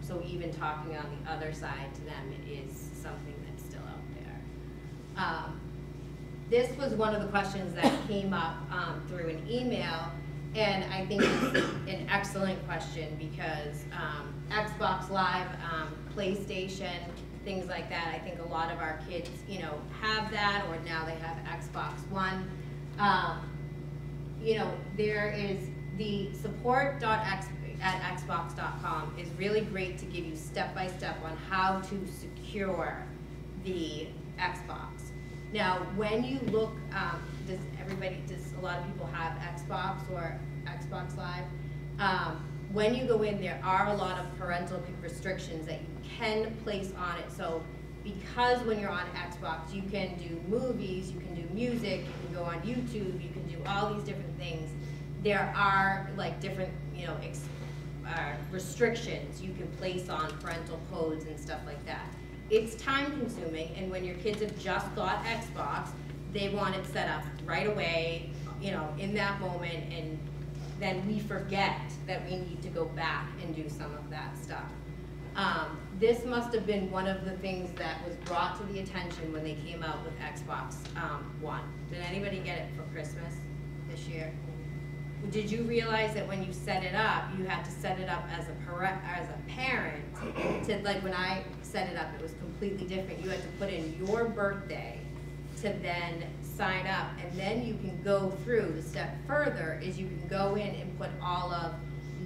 So even talking on the other side to them, it is something that's still out there. this was one of the questions that came up through an email, and I think it's an excellent question because Xbox Live, PlayStation, things like that, I think a lot of our kids, you know, have that, or now they have Xbox One. You know, there is the support.xbox.com is really great to give you step-by-step on how to secure the Xbox. Now, when you look, does a lot of people have Xbox or Xbox Live? When you go in, there are a lot of parental restrictions that you can place on it. So because when you're on Xbox, you can do movies, you can do music, you can go on YouTube, you can do all these different things. There are like different, you know, restrictions you can place on parental codes and stuff like that. It's time consuming, and when your kids have just got Xbox, they want it set up right away, you know, in that moment, and then we forget that we need to go back and do some of that stuff. This must have been one of the things that was brought to the attention when they came out with Xbox One. Did anybody get it for Christmas this year? Did you realize that when you set it up, you had to set it up as a parent? To, like when I set it up, it was completely different. You had to put in your birthday to then sign up, and then you can go through. The step further is you can go in and put all of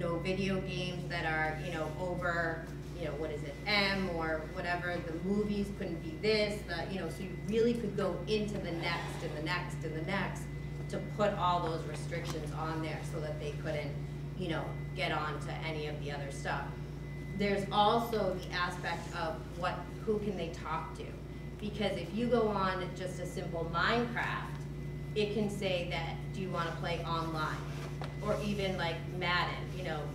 no video games that are, you know, over, you know, what is it, M or whatever, the movies couldn't be this, you know, so you really could go into the next and the next and the next to put all those restrictions on there so that they couldn't, you know, get on to any of the other stuff. There's also the aspect of who can they talk to? Because if you go on just a simple Minecraft, it can say that, do you want to play online? Or even like Madden, you know,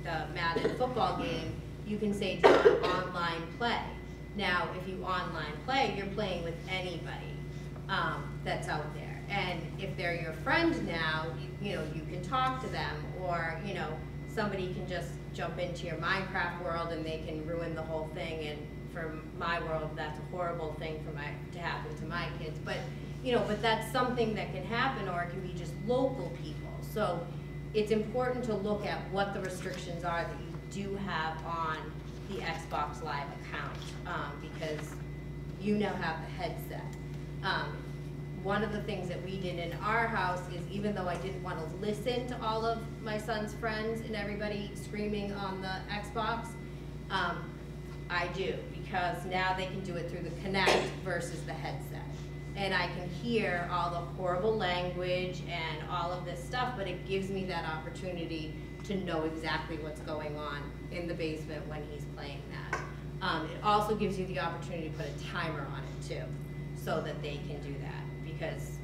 the Madden football game, you can say, do you want online play? Now, if you online play, you're playing with anybody that's out there. And if they're your friend now, you know, you can talk to them, or, you know, somebody can just jump into your Minecraft world and they can ruin the whole thing. And for my world, that's a horrible thing to happen to my kids. But, you know, but that's something that can happen, or it can be just local people. So it's important to look at what the restrictions are that you do have on the Xbox Live account, because you now have the headset. One of the things that we did in our house is, even though I didn't want to listen to all of my son's friends and everybody screaming on the Xbox, I do, because now they can do it through the Kinect versus the headset. And I can hear all the horrible language and all of this stuff, but it gives me that opportunity to know exactly what's going on in the basement when he's playing that. It also gives you the opportunity to put a timer on it too, so that they can do that, because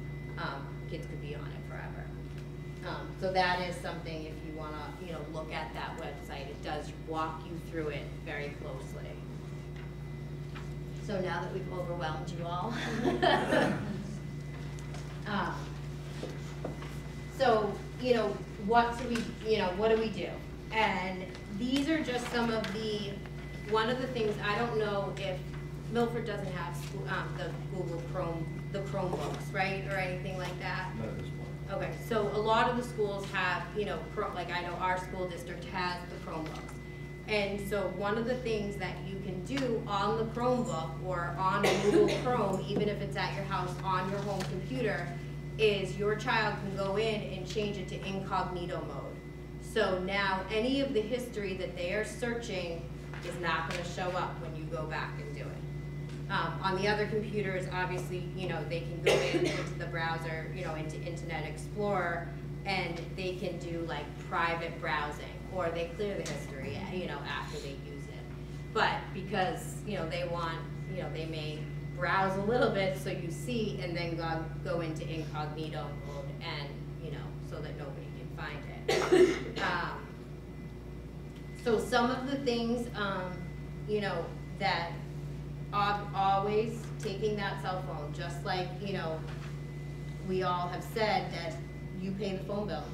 kids could be on it forever. So that is something, if you want to, you know, look at that website, it does walk you through it very closely. So now that we've overwhelmed you all. So, you know, what do we do? And these are just some of one of the things, I don't know if Milford doesn't have the Google Chrome, the Chromebooks, right, or anything like that? Not at this point. Okay, so a lot of the schools have, you know, like I know our school district has the Chromebooks. And so one of the things that you can do on the Chromebook or on Google Chrome, even if it's at your house on your home computer, is your child can go in and change it to incognito mode. So now any of the history that they are searching is not going to show up when you go back and do it. On the other computers, obviously, you know, they can go into the browser, you know, into Internet Explorer, and they can do like private browsing, or they clear the history, you know, after they use it. But because, you know, they want, you know, they may browse a little bit so you see, and then go into incognito mode, and, you know, so that nobody can find it. So some of the things, you know, that always taking that cell phone, just like, you know, we all have said that you pay the phone bill.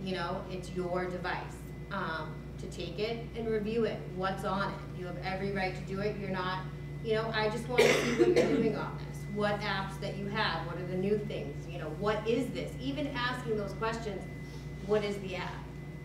You know, it's your device. To take it and review it. What's on it? You have every right to do it. You're not, you know, I just want to see what you're doing on this. what apps that you have, what are the new things, you know, what is this? Even asking those questions, what is the app?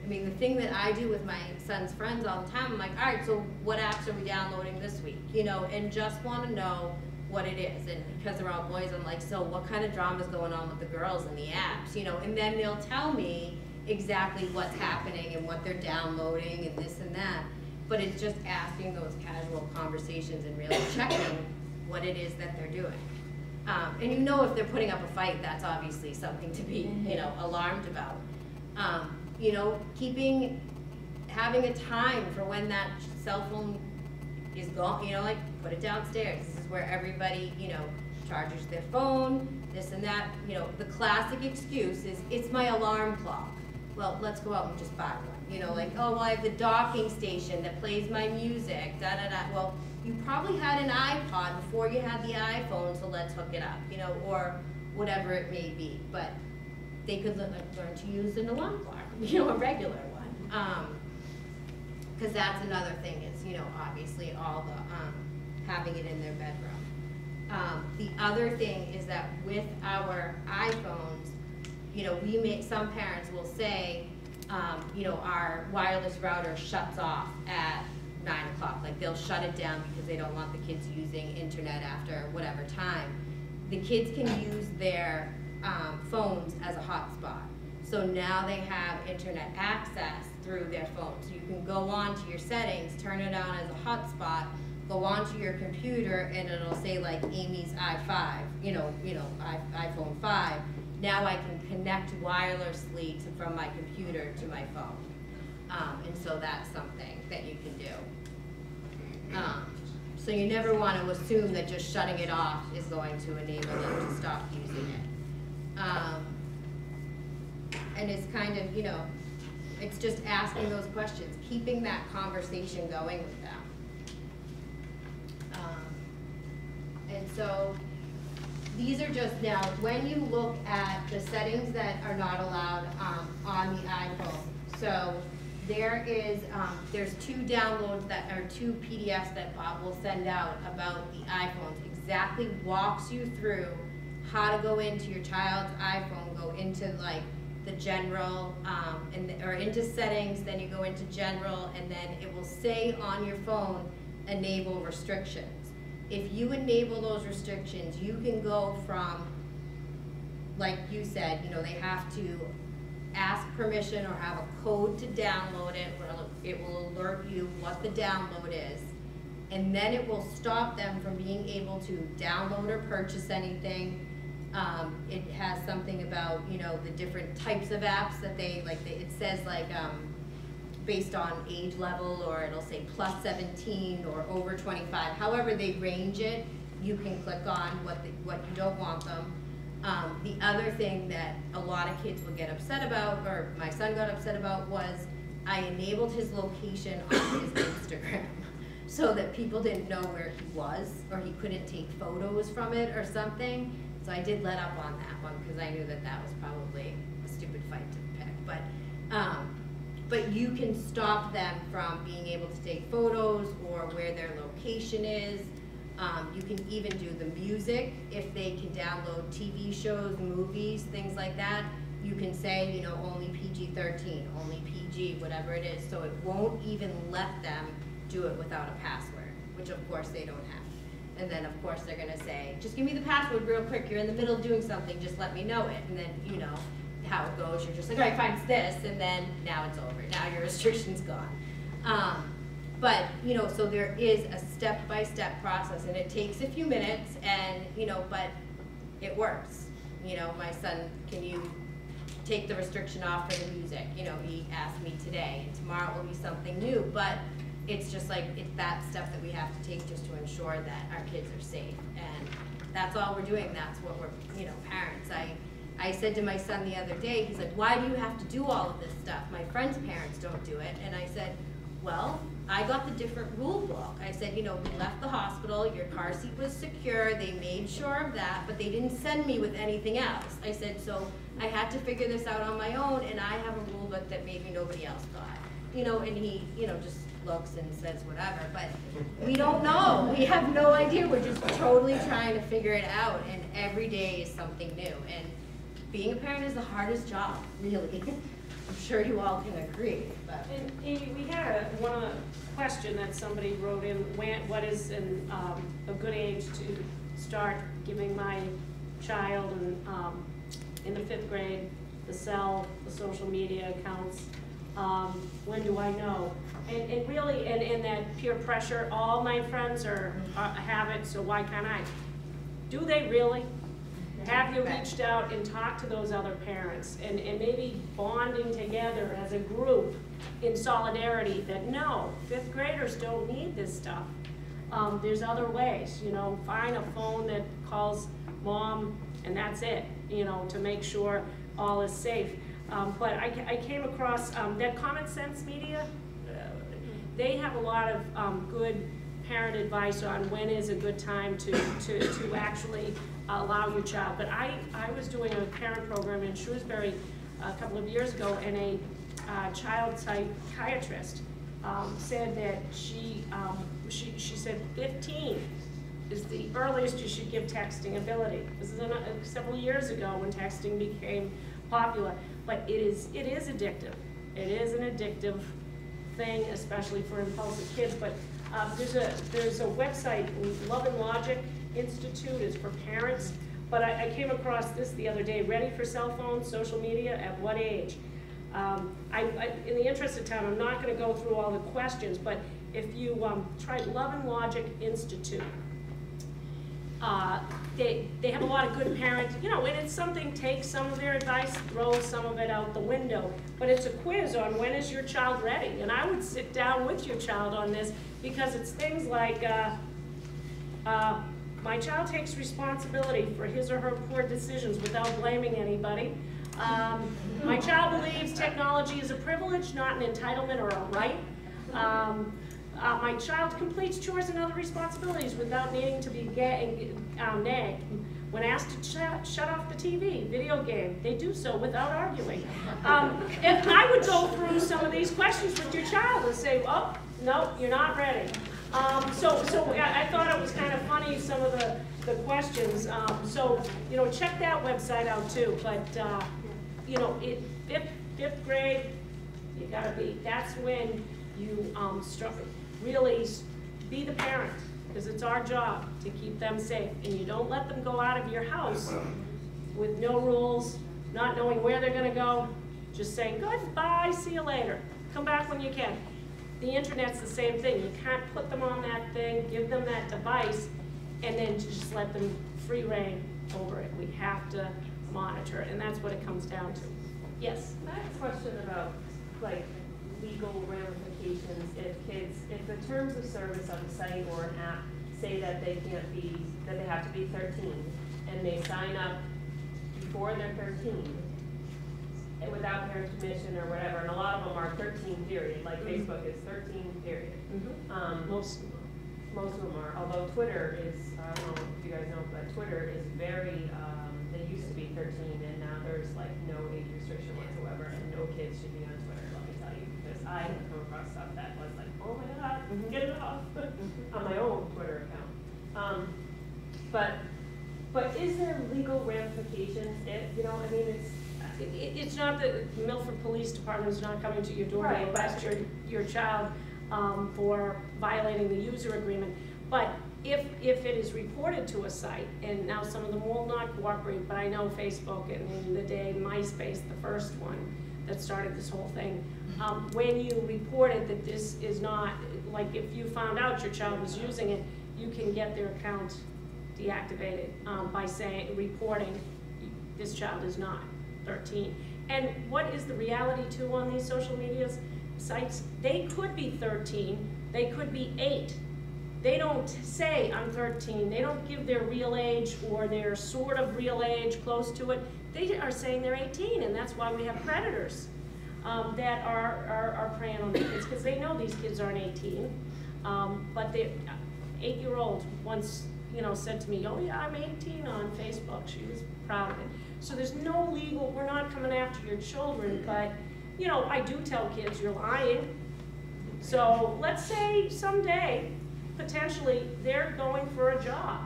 I mean, the thing that I do with my son's friends all the time, I'm like, all right, so what apps are we downloading this week? You know, and just want to know what it is. And because they're all boys, I'm like, so what kind of drama's going on with the girls in the apps? You know, and then they'll tell me exactly what's happening and what they're downloading and this and that. But it's just asking those casual conversations and really checking what it is that they're doing. And you know, if they're putting up a fight, that's obviously something to be, you know, alarmed about. You know, having a time for when that cell phone is gone, you know, like put it downstairs. This is where everybody, you know, charges their phone, this and that. You know, the classic excuse is, it's my alarm clock. Well, let's go out and just buy one. You know, like, oh, well, I have the docking station that plays my music, da da da. Well, you probably had an iPod before you had the iPhone, so let's hook it up, you know, or whatever it may be. But they could learn to use an alarm clock, you know, a regular one. Because that's another thing is, you know, obviously all the, having it in their bedroom. The other thing is that with our iPhones, you know, some parents will say, you know, our wireless router shuts off at 9 o'clock. Like they'll shut it down because they don't want the kids using internet after whatever time. The kids can use their phones as a hotspot. So now they have internet access through their phone. So you can go onto your settings, turn it on as a hotspot, go onto your computer, and it'll say like Amy's i5, iPhone 5. Now I can connect wirelessly from my computer to my phone. And so that's something that you can do. So you never want to assume that just shutting it off is going to enable them to stop using it. And it's kind of, you know, it's just asking those questions, keeping that conversation going with them. And so these are just now, when you look at the settings that are not allowed on the iPhone, so there is, there's 2 downloads that are 2 PDFs that Bob will send out about the iPhones, exactly walks you through how to go into your child's iPhone, go into like the general, or into settings, then you go into general, and then it will say on your phone, enable restrictions. If you enable those restrictions, you can go from, like you said, you know, they have to ask permission or have a code to download it, where it will alert you what the download is, and then it will stop them from being able to download or purchase anything. It has something about, you know, the different types of apps that it says like, based on age level, or it'll say plus 17 or over 25. However they range it, you can click on what you don't want them. The other thing that a lot of kids will get upset about, or my son got upset about, was I enabled his location on his Instagram so that people didn't know where he was, or he couldn't take photos from it or something. So I did let up on that one because I knew that that was probably a stupid fight to pick. But you can stop them from being able to take photos or where their location is. You can even do the music. If they can download TV shows, movies, things like that, you can say, you know, only PG-13, only PG, whatever it is. So it won't even let them do it without a password, which of course they don't have. And then of course they're gonna say, just give me the password real quick. You're in the middle of doing something, just let me know it. And then, you know, how it goes, you're just like, all right, fine, it's this, and then now it's over. Now your restriction's gone. But, you know, so there is a step-by-step process, and it takes a few minutes, and, you know, but it works. You know, my son, can you take the restriction off for the music? You know, he asked me today, and tomorrow will be something new, but it's just like, it's that step that we have to take just to ensure that our kids are safe, and that's all we're doing. That's what we're, you know, parents. I said to my son the other day, he's like, why do you have to do all of this stuff? My friends' parents don't do it. And I said, well, I got the different rule book. I said, you know, we left the hospital, your car seat was secure, they made sure of that, but they didn't send me with anything else. I said, so I had to figure this out on my own, and I have a rule book that maybe nobody else got. You know, and he, you know, just looks and says whatever, but we don't know. We have no idea. We're just totally trying to figure it out, and every day is something new. And being a parent is the hardest job, really. I'm sure you all can agree. But. And Amy, we had one question that somebody wrote in, what is a good age to start giving my child in the 5th grade the cell, the social media accounts? When do I know? And really, and that peer pressure, all my friends have it, so why can't I? Do they really? Have you reached out and talked to those other parents and maybe bonding together as a group in solidarity that no, 5th graders don't need this stuff. There's other ways, you know, find a phone that calls mom and that's it, you know, to make sure all is safe. But I came across that Common Sense Media. They have a lot of good parent advice on when is a good time to actually allow your child. But I was doing a parent program in Shrewsbury a couple of years ago, and a child psychiatrist said that she said 15 is the earliest you should give texting ability. This is several years ago when texting became popular, but it is addictive. It is an addictive thing, especially for impulsive kids. But there's a website, Love and Logic Institute, is for parents. But I came across this the other day. Ready for cell phones, social media, at what age? In the interest of time, I'm not going to go through all the questions, but if you try Love and Logic Institute, they have a lot of good parents, you know, and it's something, take some of their advice, throw some of it out the window, but it's a quiz on when is your child ready, and I would sit down with your child on this, because it's things like, my child takes responsibility for his or her poor decisions without blaming anybody. My child believes technology is a privilege, not an entitlement or a right. My child completes chores and other responsibilities without needing to be nagged. When asked to shut off the TV, video game, they do so without arguing. And I would go through some of these questions with your child and say, oh, no, you're not ready. So I thought it was kind of funny, some of the questions. So, you know, check that website out too. But, you know, fifth grade, you gotta be, that's when you really be the parent, because it's our job to keep them safe. And you don't let them go out of your house with no rules, not knowing where they're gonna go, just saying, goodbye, see you later. Come back when you can. The internet's the same thing. You can't put them on that thing, give them that device, and then just let them free reign over it. We have to monitor, and that's what it comes down to. Yes? I have a question about, like, legal ramifications if the terms of service on a site or an app say that they have to be 13, and they sign up before they're 13, and without parent permission or whatever, and a lot of them are 13 period, like Facebook is 13 period. Most of them are, although Twitter is, I don't know if you guys know, but Twitter is very, they used to be 13, and now there's like no age restriction whatsoever, and no kids should be on Twitter, let me tell you, because I have come across stuff that was like, oh my God, get it off, on my own Twitter account. But is there legal ramifications if, you know, I mean, it's not the Milford Police Department is not coming to your door to arrest your child for violating the user agreement. But if it is reported to a site, and now some of them will not cooperate, but I know Facebook and in the day MySpace, the first one that started this whole thing, when you reported that this is not, like if you found out your child was using it, you can get their account deactivated by reporting this child is not 13. And what is the reality too on these social media sites? They could be 13, they could be 8. They don't say I'm 13, they don't give their real age or their sort of real age close to it. They are saying they're 18, and that's why we have predators that are preying on the kids, because they know these kids aren't 18. But the 8-year-old once, you know, said to me, oh yeah, I'm 18 on Facebook. She was proud of it. So there's no legal, we're not coming after your children, but, you know, I do tell kids, you're lying. So let's say someday, potentially, they're going for a job.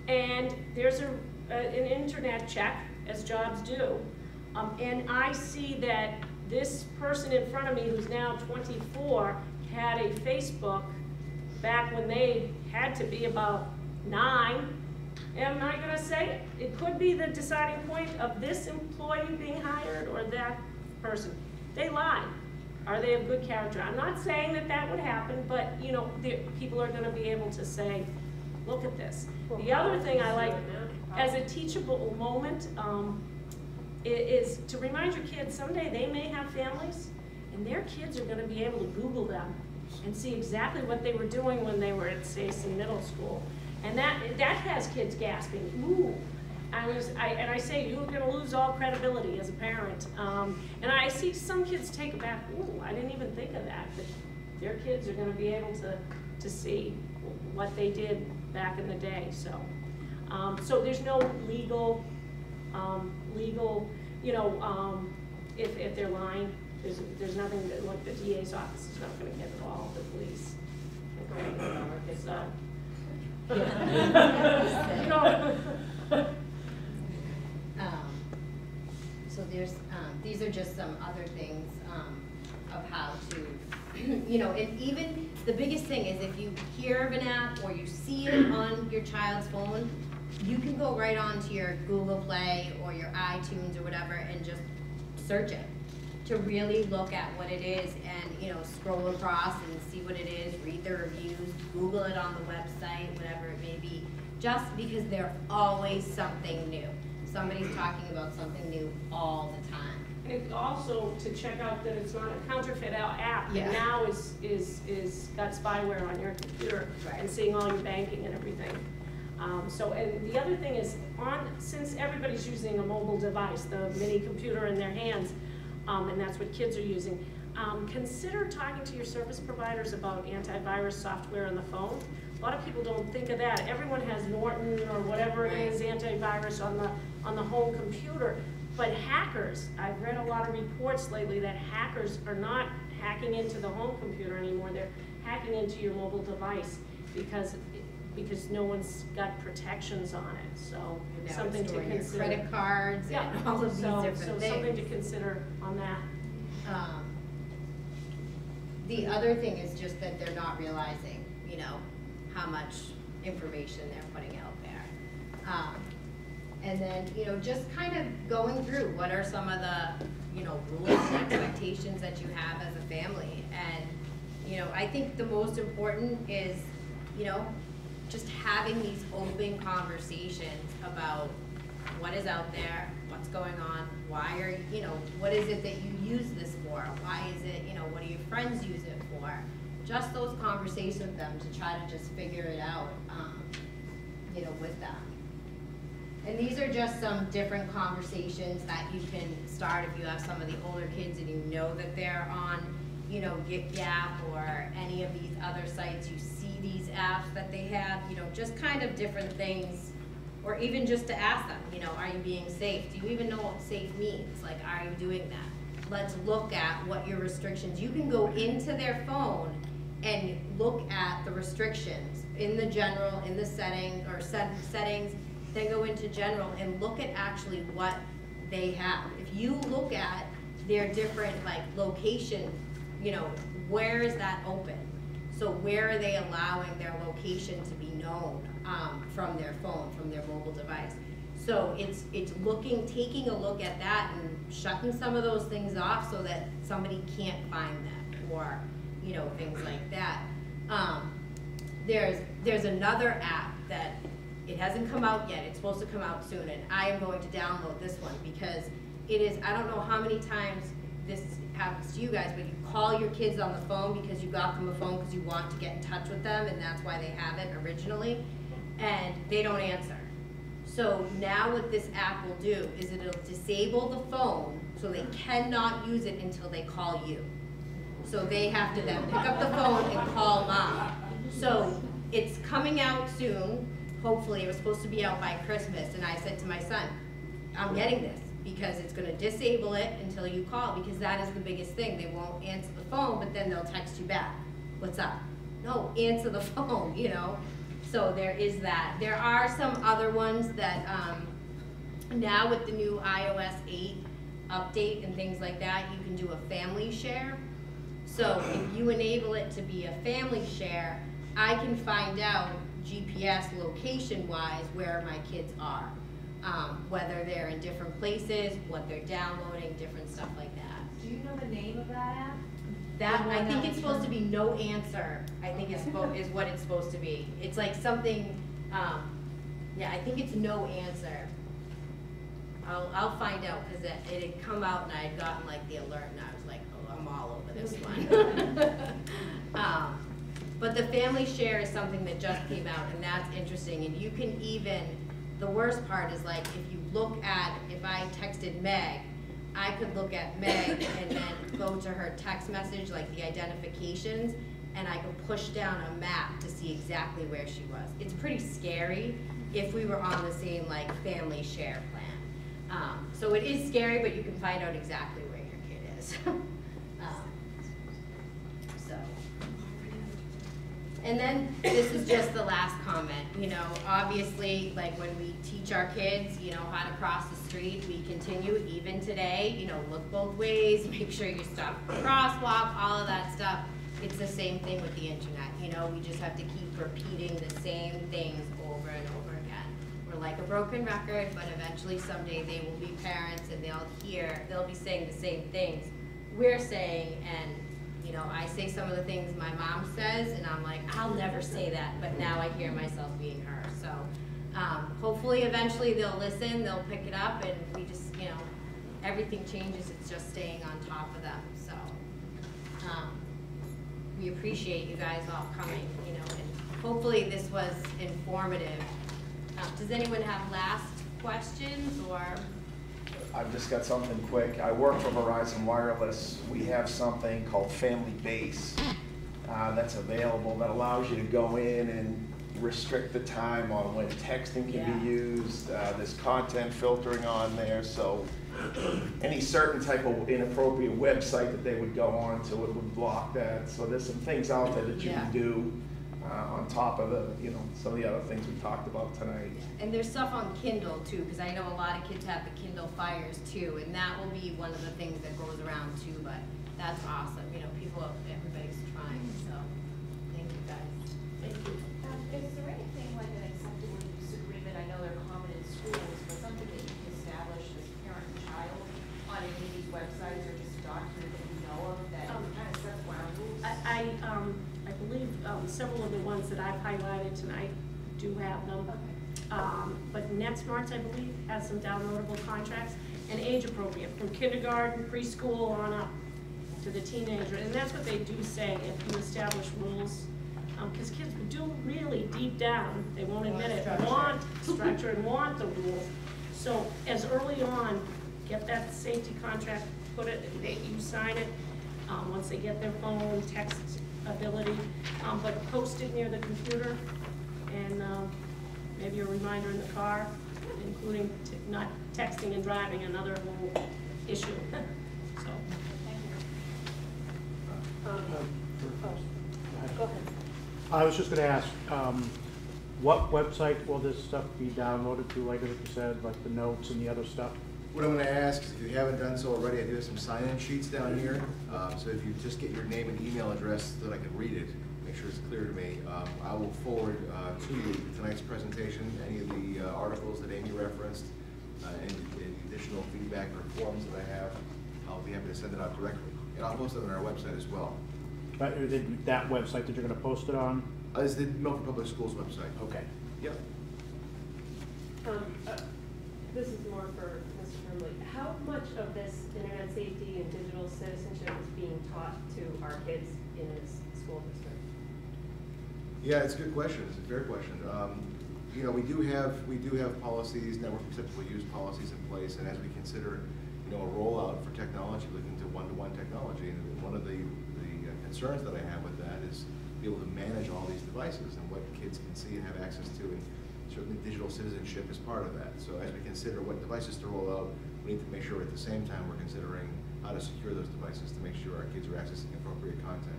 And there's an internet check, as jobs do. And I see that this person in front of me, who's now 24, had a Facebook back when they had to be about 9. Am I gonna say it? It could be the deciding point of this employee being hired or that person. They lied. Are they of good character? I'm not saying that that would happen, but you know, people are gonna be able to say, look at this. The other thing I like, as a teachable moment, is to remind your kids, someday they may have families, and their kids are gonna be able to Google them and see exactly what they were doing when they were at Stacy Middle School. And that has kids gasping, ooh. And I say, you're gonna lose all credibility as a parent. And I see some kids take it back, ooh, I didn't even think of that, but their kids are gonna be able to see what they did back in the day, so. So there's no legal, you know, if they're lying, there's nothing that, like the DA's office is not gonna get involved, the police. So. So there's, these are just some other things of how to, you know, and even the biggest thing is if you hear of an app or you see it on your child's phone, you can go right onto your Google Play or your iTunes or whatever and just search it to really look at what it is and, you know, scroll across and see what it is, read the reviews, Google it on the website, whatever it may be, just because there's always something new. Somebody's talking about something new all the time. And also to check out that it's not a counterfeit app that now is got spyware on your computer and seeing all your banking and everything. So, and the other thing is, since everybody's using a mobile device, the mini computer in their hands, and that's what kids are using, consider talking to your service providers about antivirus software on the phone. A lot of people don't think of that. Everyone has Norton or whatever it is, antivirus on the home computer. But hackers, I've read a lot of reports lately that hackers are not hacking into the home computer anymore. They're hacking into your mobile device because no one's got protections on it. So now something to consider. Credit cards and all of these different things. So something to consider on that. The other thing is just that they're not realizing, you know, how much information they're putting out there. And then, you know, just kind of going through what are some of the, you know, rules and expectations that you have as a family. And, you know, I think the most important is, you know, just having these open conversations about what is out there, what's going on, why are, you know, what is it that you use this for? Why is it, you know, what do your friends use it for? Just those conversations with them to try to just figure it out, you know, with them. And these are just some different conversations that you can start if you have some of the older kids and you know that they're on, you know, Gap or any of these other sites. You see these apps that they have, you know, just kind of different things. Or even just to ask them, you know, are you being safe? Do you even know what safe means? Like, are you doing that? Let's look at what your restrictions. You can go into their phone and look at the restrictions in the general, in the setting, or settings, then go into general and look at actually what they have. If you look at their different, like, location, you know, where is that open? So where are they allowing their location to be known from their phone, from their mobile device? So it's taking a look at that and shutting some of those things off so that somebody can't find them, or, you know, things like that. There's another app that it hasn't come out yet. It's supposed to come out soon, and I am going to download this one because it is, I don't know how many times this happens to you guys, but you call your kids on the phone because you got them a phone because you want to get in touch with them, and that's why they have it originally, and they don't answer. So now what this app will do is it'll disable the phone so they cannot use it until they call you. So they have to then pick up the phone and call mom. So it's coming out soon. Hopefully, it was supposed to be out by Christmas, and I said to my son, I'm getting this. because it's gonna disable it until you call, because that is the biggest thing. They won't answer the phone, but then they'll text you back. What's up? No, answer the phone, you know? So there is that. There are some other ones that, now with the new iOS 8 update and things like that, you can do a family share. So if you enable it to be a family share, I can find out GPS location-wise where my kids are. Whether they're in different places, what they're downloading, different stuff like that. Do you know the name of that app? That, I think it's supposed to be no answer, I think is what it's supposed to be. It's like something, yeah, I think it's no answer. I'll find out, because it had come out and I had gotten like the alert and I was like, oh, I'm all over this one. But the family share is something that just came out, and that's interesting. And you can even, the worst part is like, if you look at, if I texted Meg, I could look at Meg and then go to her text message, like the identifications, and I could push down a map to see exactly where she was. It's pretty scary if we were on the same like family share plan. So it is scary, but you can find out exactly where your kid is. So. And then this is just the last comment, you know, obviously, like when we teach our kids, you know, how to cross the street, we continue even today, you know, look both ways, make sure you stop at the crosswalk, all of that stuff. It's the same thing with the internet, you know, we just have to keep repeating the same things over and over again. We're like a broken record, but eventually someday they will be parents and they'll be saying the same things we're saying, and you know, I say some of the things my mom says, and I'm like, I'll never say that, but now I hear myself being her. So hopefully eventually they'll listen, they'll pick it up, and we just, you know, everything changes, it's just staying on top of them. So we appreciate you guys all coming, you know, and hopefully this was informative. Does anyone have last questions, or? I've just got something quick. I work for Verizon Wireless. We have something called Family Base that's available that allows you to go in and restrict the time on when texting can be used. There's content filtering on there, so any certain type of inappropriate website that they would go on to, it would block that. So there's some things out there that you can do on top of the, you know, some of the other things we talked about tonight. And there's stuff on Kindle too, because I know a lot of kids have the Kindle Fires too, and that will be one of the things that goes around too, but that's awesome. You know, everybody's trying, so thank you guys. Thank you. Is there anything like an acceptable use agreement? I know they're common in schools, but something that you can establish as parent and child on any of these websites, or just a document that you know of that kind of sets ground rules? I believe several of the ones that I've highlighted tonight do have them. But NetSmarts, I believe, has some downloadable contracts, and age appropriate, from kindergarten, preschool on up to the teenager. And that's what they do say, if you establish rules, because kids do really deep down, they won't admit it, want structure and want the rules. So as early on, get that safety contract, put it, you sign it, once they get their phone, text ability, but post it near the computer, and maybe a reminder in the car, including not texting and driving, another whole issue. So. Go ahead. I was just gonna ask, what website will this stuff be downloaded to, like you said, like the notes and the other stuff? What I'm going to ask is, if you haven't done so already, I do have some sign-in sheets down here. So if you just get your name and email address so that I can read it, make sure it's clear to me, I will forward to you tonight's presentation, any of the articles that Amy referenced, any additional feedback or forms that I have. I'll be happy to send it out directly. And I'll post it on our website as well. That website that you're gonna post it on? It's the Milford Public Schools website. Okay. Yep. This is more for Mr. Brimley. How much of this internet safety and digital citizenship is being taught to our kids in this school district? Yeah, it's a good question. It's a fair question. You know, we do have policies, network acceptable use policies in place, and as we consider, you know, a rollout for technology, looking to one-to-one technology, and one of the concerns that I have with that is be able to manage all these devices and what kids can see and have access to. And certainly digital citizenship is part of that. So as we consider what devices to roll out, we need to make sure at the same time we're considering how to secure those devices to make sure our kids are accessing appropriate content.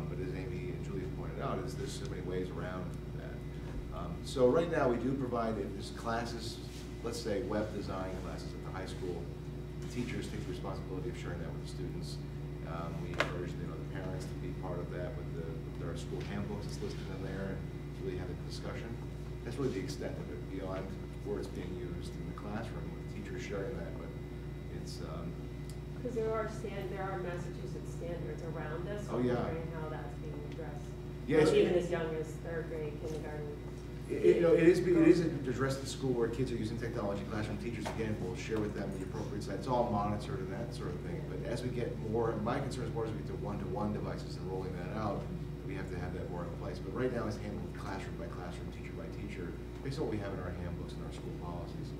But as Amy and Julie pointed out, there's so many ways around that. So right now we do provide, if there's classes, let's say web design classes at the high school, the teachers take the responsibility of sharing that with the students. We encourage the parents to be part of that with our school handbooks that's listed in there and really have a discussion. That's really the extent of it, beyond where it's being used in the classroom with teachers sharing that. But it's because there are Massachusetts standards around this. Oh, yeah. I'm wondering how that's being addressed. Yes. Well, even as young as 3rd grade, kindergarten. It is addressed at school where kids are using technology. Classroom teachers, again, will share with them the appropriate site. It's all monitored and that sort of thing. But as we get more, my concern is more as we get to one-to-one devices and rolling that out, we have to have that more in place. But right now it's handled classroom by classroom, teacher by teacher, based on what we have in our handbooks and our school policies.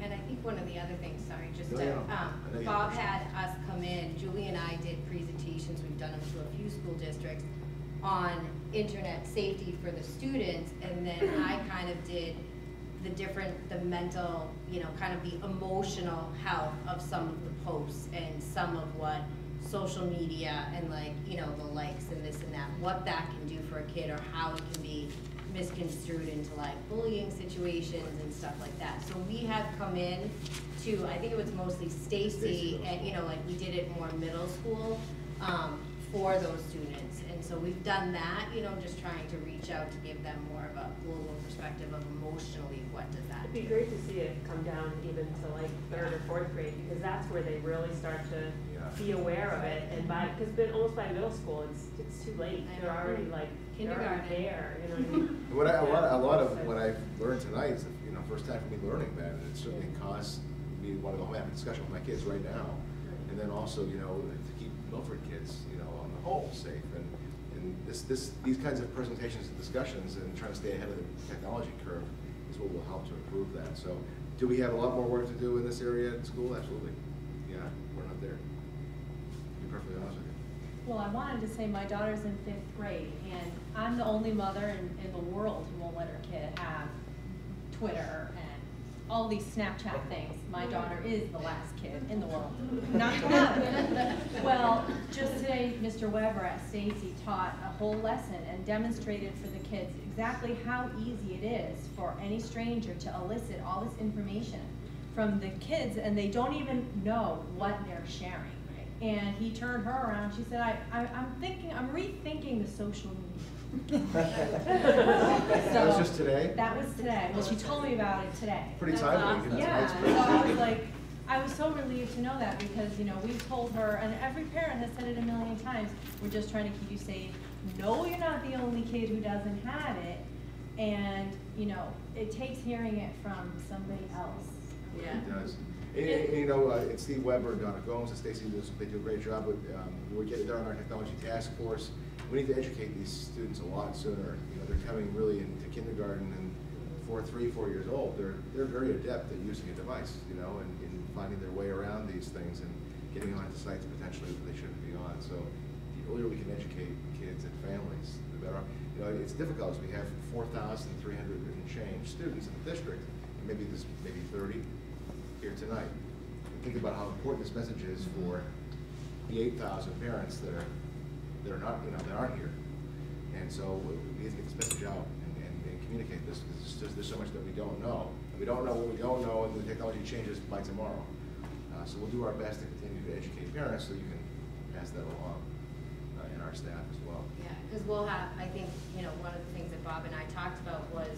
And I think one of the other things, sorry, just No, to, yeah. Bob had us come in, Julie and I did presentations, we've done them to a few school districts, on internet safety for the students, and then I kind of did the mental, kind of the emotional health of some of the posts and some of what social media and the likes and this and that, what that can do for a kid or how it can be misconstrued into bullying situations and stuff like that. So we have come in to, I think it was mostly Stacy, and we did it more middle school for those students. And so we've done that, just trying to reach out to give them more of a global perspective of emotionally what does that It'd be great to see it come down even to 3rd or 4th grade, because that's where they really start to be aware of it. And because almost by middle school, it's too late. They're already kindergarten there. You know what I mean? A lot of what I've learned tonight is, first time for me learning that, and it certainly caused me to want to go have a discussion with my kids right now, and then also, to keep Milford kids, on the whole safe, and these kinds of presentations and discussions, and trying to stay ahead of the technology curve is what will help to improve that. So, do we have a lot more work to do in this area at school? Absolutely. Yeah, we're not there. To be perfectly honest with you. Well, I wanted to say my daughter's in 5th grade, and I'm the only mother in the world who won't let her kid have Twitter and all these Snapchat things. My daughter is the last kid in the world not to have it. Well, just today, Mr. Weber at Stacy taught a whole lesson and demonstrated for the kids exactly how easy it is for any stranger to elicit all this information from the kids, and they don't even know what they're sharing. And he turned her around. She said, I'm rethinking the social media. That was just today? That was today. Well, she told me about it today. Pretty timely. Awesome. Yeah, so I was I was so relieved to know that, because, we've told her, and every parent has said it a million times, we're just trying to keep you safe. No, you're not the only kid who doesn't have it. And, it takes hearing it from somebody else. Yeah. It does. And Steve Weber and Donna Gomes and Stacy, they do a great job with, they're on our technology task force. We need to educate these students a lot sooner. They're coming really into kindergarten, and 3-4 years old, they're very adept at using a device, and finding their way around these things and getting onto sites potentially that they shouldn't be on. So the earlier we can educate kids and families, the better. It's difficult, as we have 4,300 and change students in the district, and maybe 30 here tonight. And think about how important this message is for the 8,000 parents that aren't here. And so we have to get this message out and communicate this, because there's so much that we don't know. And we don't know what we don't know, and the technology changes by tomorrow. So we'll do our best to continue to educate parents so you can pass that along, and our staff as well. Yeah, because we'll have, I think, one of the things that Bob and I talked about was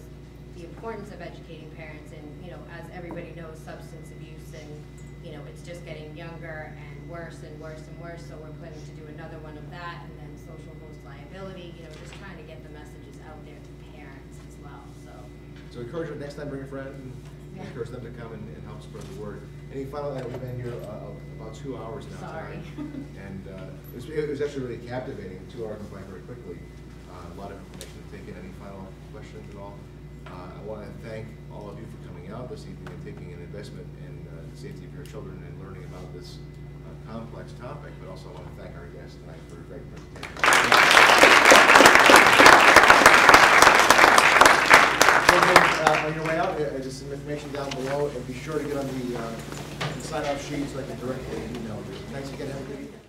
the importance of educating parents, and, as everybody knows, substance abuse, and, it's just getting younger and worse and worse and worse, so we're planning to do another one of that, and then social host liability, just trying to get the messages out there to parents as well, So encourage them, next time bring a friend, and encourage them to come and help spread the word. Any final, we've been here about 2 hours now. Sorry. And it was actually really captivating. 2 hours went by very quickly. A lot of information to take in. Any final questions at all? I want to thank all of you for coming out this evening and taking an investment in the safety of your children and learning about this complex topic, but also I want to thank our guests tonight for a great presentation. Children, information down below, and be sure to get on the sign-off sheet so I can directly email you. Thanks again, have a good evening.